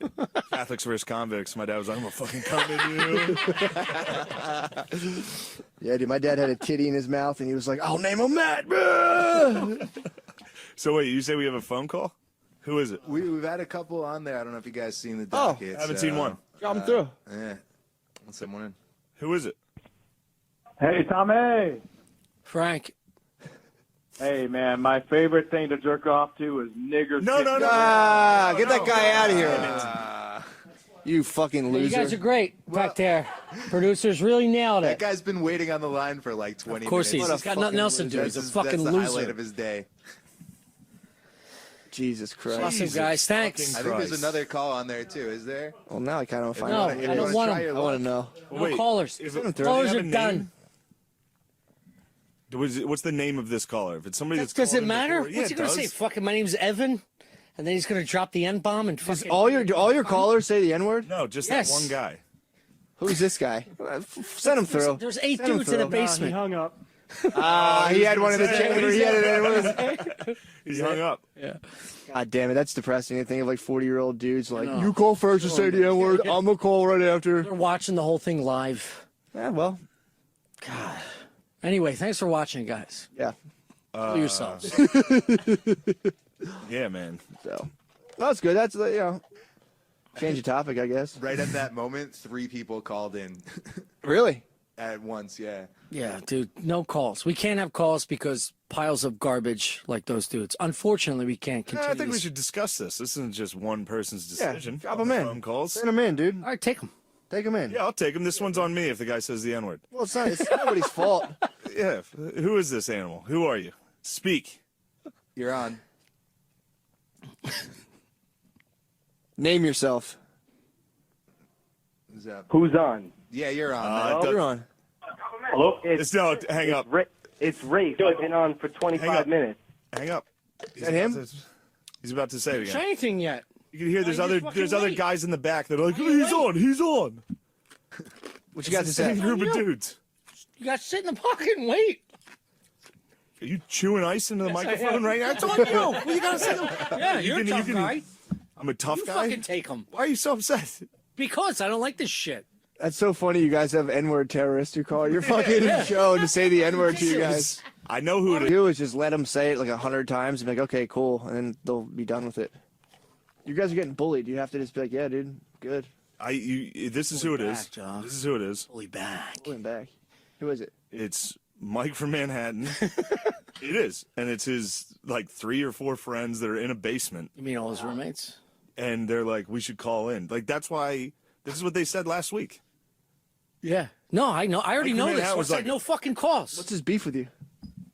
E: Catholics versus convicts. My dad was like, I'm gonna fucking come in you.
C: Yeah, dude, my dad had a titty in his mouth, and he was like, I'll name him Matt.
E: So wait, you say we have a phone call? Who is it?
F: We've had a couple on there. I don't know if you guys seen the
C: Oh,
F: docket.
E: Haven't seen one.
C: Drop him through.
F: Yeah. Let's send one in.
E: Who is it?
G: Hey, Tommy.
A: Frank.
G: Hey, man, my favorite thing to jerk off to is niggers.
E: No.
C: Ah, get that guy out of here. You fucking
A: You
C: loser.
A: guys are great back there. Producers really nailed
F: That
A: it.
F: guy's been waiting on the line for like 20
A: Of course he is.
F: minutes.
A: He's got nothing else to do. He's a fucking
F: that's the highlight
A: loser.
F: of his day.
C: Jesus Christ.
A: Awesome, guys. Thanks.
F: I think there's another call on there too. Is there?
C: Well, now I kind of want to find
A: No,
C: out.
A: I don't want
F: try
A: them.
C: I want to know.
A: No callers.
E: If
C: Send him through.
A: Callers
E: Does he
A: are
E: have a
A: done.
E: name? What's the name of this caller? If it's somebody that's
A: Does
E: called
A: it
E: in
A: matter?
E: before- yeah,
A: What's he
E: it
A: going to say?
E: does.
A: Fucking, my name's Evan? And then he's going to drop the N-bomb and fucking...
C: All your callers say the N-word?
E: No, just
A: Yes.
E: that one guy.
C: Who's this guy? Send him through.
A: There's 8
C: Send him
A: dudes in the
C: through.
A: basement.
G: hung up.
C: He had one in the chamber. He had it.
E: He's hung up.
C: God damn it, that's depressing. I think of like 40-year-old dudes like, you call first and say the N-word. I'm going to call right after.
A: They're watching the whole thing live.
C: Yeah, well,
A: God. Anyway, thanks for watching, guys.
C: yeah.
A: Kill yourselves.
E: Yeah, man.
C: So, well, that's good. That's, change the topic, I guess.
F: Right at that moment, 3 people called in.
C: Really?
F: at once. Yeah.
A: Yeah, dude, no calls. We can't have calls because piles of garbage like those dudes. Unfortunately, we can't continue.
E: I think we
A: this.
E: should discuss this. This isn't just one person's
C: Yeah,
E: decision.
C: drop
E: on
C: them
E: the
C: in.
E: Phone calls.
C: Send them in, dude.
A: All right, take them.
C: Take them in.
E: Yeah, I'll take him. This one's on me if the guy says the N-word.
C: Well, it's not. It's nobody's fault.
E: Yeah. Who is this animal? Who are you? Speak.
F: You're on.
C: Name yourself.
F: Who's up?
G: Who's on?
F: Yeah, you're on.
E: Uh,
C: You're on.
G: Hello?
E: No, hang up.
G: It's Rafe. I've been on for
E: Hang
G: 25
E: up.
G: minutes.
E: Hang up.
C: Is that him?
E: He's about to say it
A: Say
E: again.
A: anything yet?
E: You can hear
A: Why you just fucking
E: other
A: wait?
E: guys in the back that are like,
A: Why you
E: he's on, he's on.
C: What you got to
E: It's the same
C: say?
E: group of
A: you.
E: dudes.
A: You got to sit in the pocket and wait.
E: Are you chewing ice into the
A: Yes, I
E: microphone
A: am.
E: right now? It's on you. Well, you gotta say them.
A: Yeah, you're a tough guy.
E: I'm a tough
A: You
E: guy.
A: fucking take them.
E: Why are you so upset?
A: Because I don't like this shit.
C: That's so funny. You guys have N-word terrorists who call your fucking show to say the N-word to you guys.
E: I know who it is.
C: Do is just let them say it like 100 times and be like, okay, cool, and then they'll be done with it. You guys are getting bullied. You have to just be like, yeah, dude, good.
E: This is who it is.
A: back, John.
E: This is who it is.
A: Fully back.
C: Pulling back. Who is it?
E: It's Mike from Manhattan. It is, and it's his like 3 or 4 friends that are in a basement,
A: You mean all his roommates?
E: and they're like, we should call in. Like that's why. This is what they said last week.
A: Yeah. No, I know. I already
E: Like,
A: know
E: man,
A: this.
E: that
A: What's
E: was
A: like
E: like-
A: no fucking calls.
C: What's his beef with you?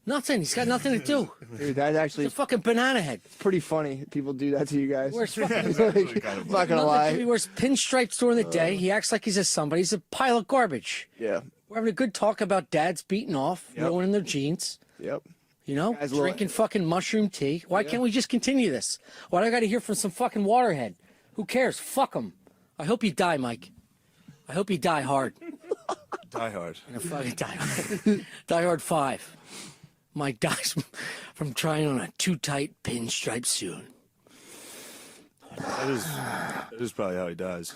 A: Nothing. He's got nothing to do.
C: Dude, that's actually
A: He's a fucking banana head.
C: pretty funny. People do that to you guys.
A: Wears fucking
E: It's actually kind of
C: I'm not gonna
A: nothing. He
C: lie.
A: wears pinstripes during the day. He acts like he's a somebody. He's a pile of garbage.
C: Yeah.
A: We're having a good talk about dads beating off, rolling in their jeans.
C: Yep.
A: You know,
C: Guys, little-
A: drinking fucking mushroom tea. Why can't we just continue this? Why do I got to hear from some fucking waterhead? Who cares? Fuck him. I hope you die, Mike. I hope you die hard.
E: Die Hard.
A: In a fucking Die Hard. Die Hard 5. Mike dies from trying on a too tight pinstripe suit.
E: That is probably how he dies.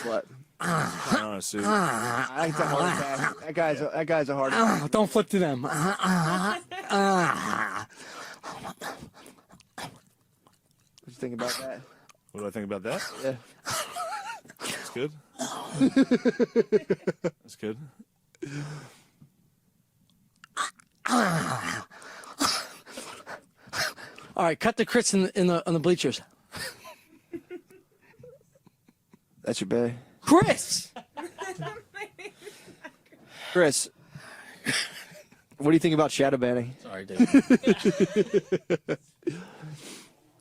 C: What?
E: Trying on a suit.
C: I think it's a heart attack. That guy's a heart attack.
A: Don't flip to them.
C: What you think about that?
E: What do I think about that?
C: Yeah.
E: That's good. That's good.
A: All right, cut the Chris on the bleachers.
C: That's your bae.
A: Chris.
C: Chris, what do you think about shadow banning?
A: Sorry, dude.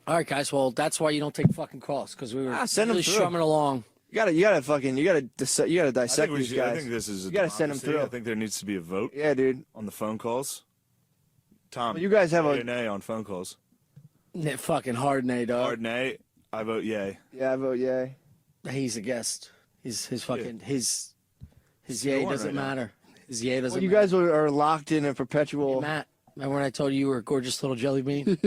A: All right, guys. Well, that's why you don't take fucking calls because we were
C: send 'em
A: really
C: through.
A: strumming along.
C: You gotta
E: I
C: dissect
E: think,
C: these guys.
E: I think this is a
C: You gotta send 'em
E: democracy.
C: through.
E: I think there needs to be a vote
C: Yeah, dude.
E: on the phone calls. Tom,
C: Well, you guys have
E: yay
C: a-
E: or nay on phone calls.
A: Fucking hard, nay, dog.
E: Hard nay. I vote yay.
C: Yeah, I vote yay.
A: He's a guest. His fucking his
E: the
A: yay
E: one
A: doesn't
E: right now.
A: matter. His yay doesn't
C: Well, you
A: matter.
C: guys are locked in a perpetual.
A: Matt, remember when I told you you were a gorgeous little jelly bean?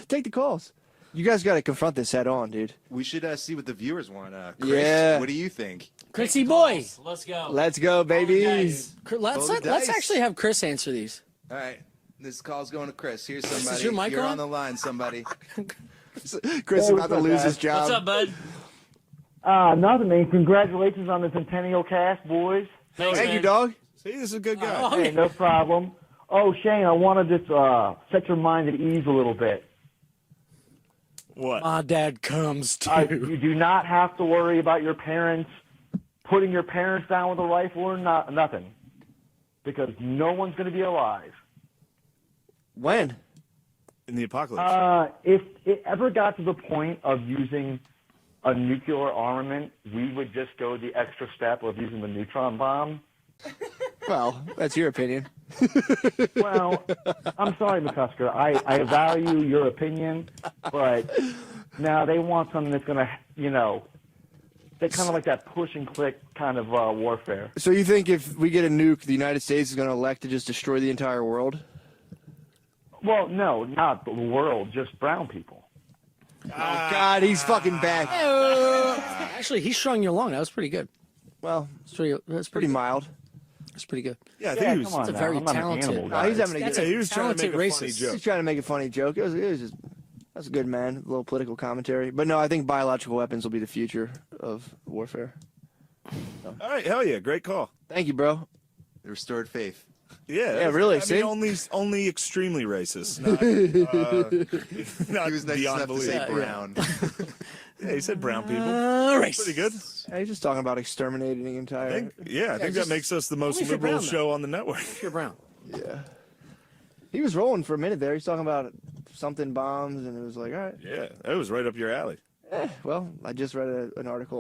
C: Take the calls. You guys got to confront this head on, dude.
F: We should see what the viewers want. Chris,
C: Yeah.
F: what do you think?
A: Chrissy boy.
B: Let's go.
C: Let's go, baby.
B: Guys.
A: Let's
F: Roll the
A: let's
F: dice.
A: actually have Chris answer these.
F: All right. This call's going to Chris. Here's somebody.
A: your mic
F: You're
A: on?
F: on the line, somebody.
C: Chris is about to lose his job.
B: What's up, bud?
G: Nothing, man. Congratulations on the Centennial cast, boys.
B: Thanks,
C: Thank you,
B: man.
C: dog.
E: See, this is a good guy.
A: Oh,
G: Hey,
A: yeah.
G: no problem. Oh, Shane, I wanted to set your mind at ease a little bit.
E: What?
A: My dad comes too.
G: You do not have to worry about your parents putting your parents down with a rifle or nothing, because no one's going to be alive.
C: When?
E: In the apocalypse.
G: If it ever got to the point of using a nuclear armament, we would just go the extra step of using the neutron bomb.
C: Well, that's your opinion.
G: Well, I'm sorry, Mccusker. I value your opinion, but now they want something that's going to, they're kind of like that push and click kind of warfare.
C: So you think if we get a nuke, the United States is going to elect to just destroy the entire world?
G: Well, no, not the world, just brown people.
C: Oh, God, he's fucking back.
A: Actually, he strung you along. That was pretty good.
C: Well,
A: That's pretty
C: pretty mild.
A: That's pretty good.
E: Yeah, I think
G: Yeah,
E: he was.
G: come on
A: That's a
G: now.
A: very
G: I'm not an
A: talented-
G: animal
C: No,
G: guy.
C: he's having a
A: That's
C: good.
E: Yeah, he was trying to make
A: talented
E: a funny
A: racist.
E: joke.
C: He's trying to make a funny joke. It was just. That's a good man. A little political commentary, but no, I think biological weapons will be the future of warfare.
E: All right, hell yeah, great call.
C: Thank you, bro.
F: The restored faith.
E: Yeah,
C: really,
E: I
C: see?
E: mean, only extremely racist, not, not
F: He was nice
E: beyond
F: enough to
E: belief.
F: say brown.
E: Yeah, he said brown people.
A: Race.
E: Pretty good.
C: He's just talking about exterminating the entire.
E: I think that
A: just-
E: makes us the most
A: only if you're
E: liberal
A: brown, though.
E: show on the network.
A: Pure brown.
C: Yeah. He was rolling for a minute there. He's talking about something bombs, and it was like, all right.
E: Yeah, that was right up your alley.
C: Well, I just read an article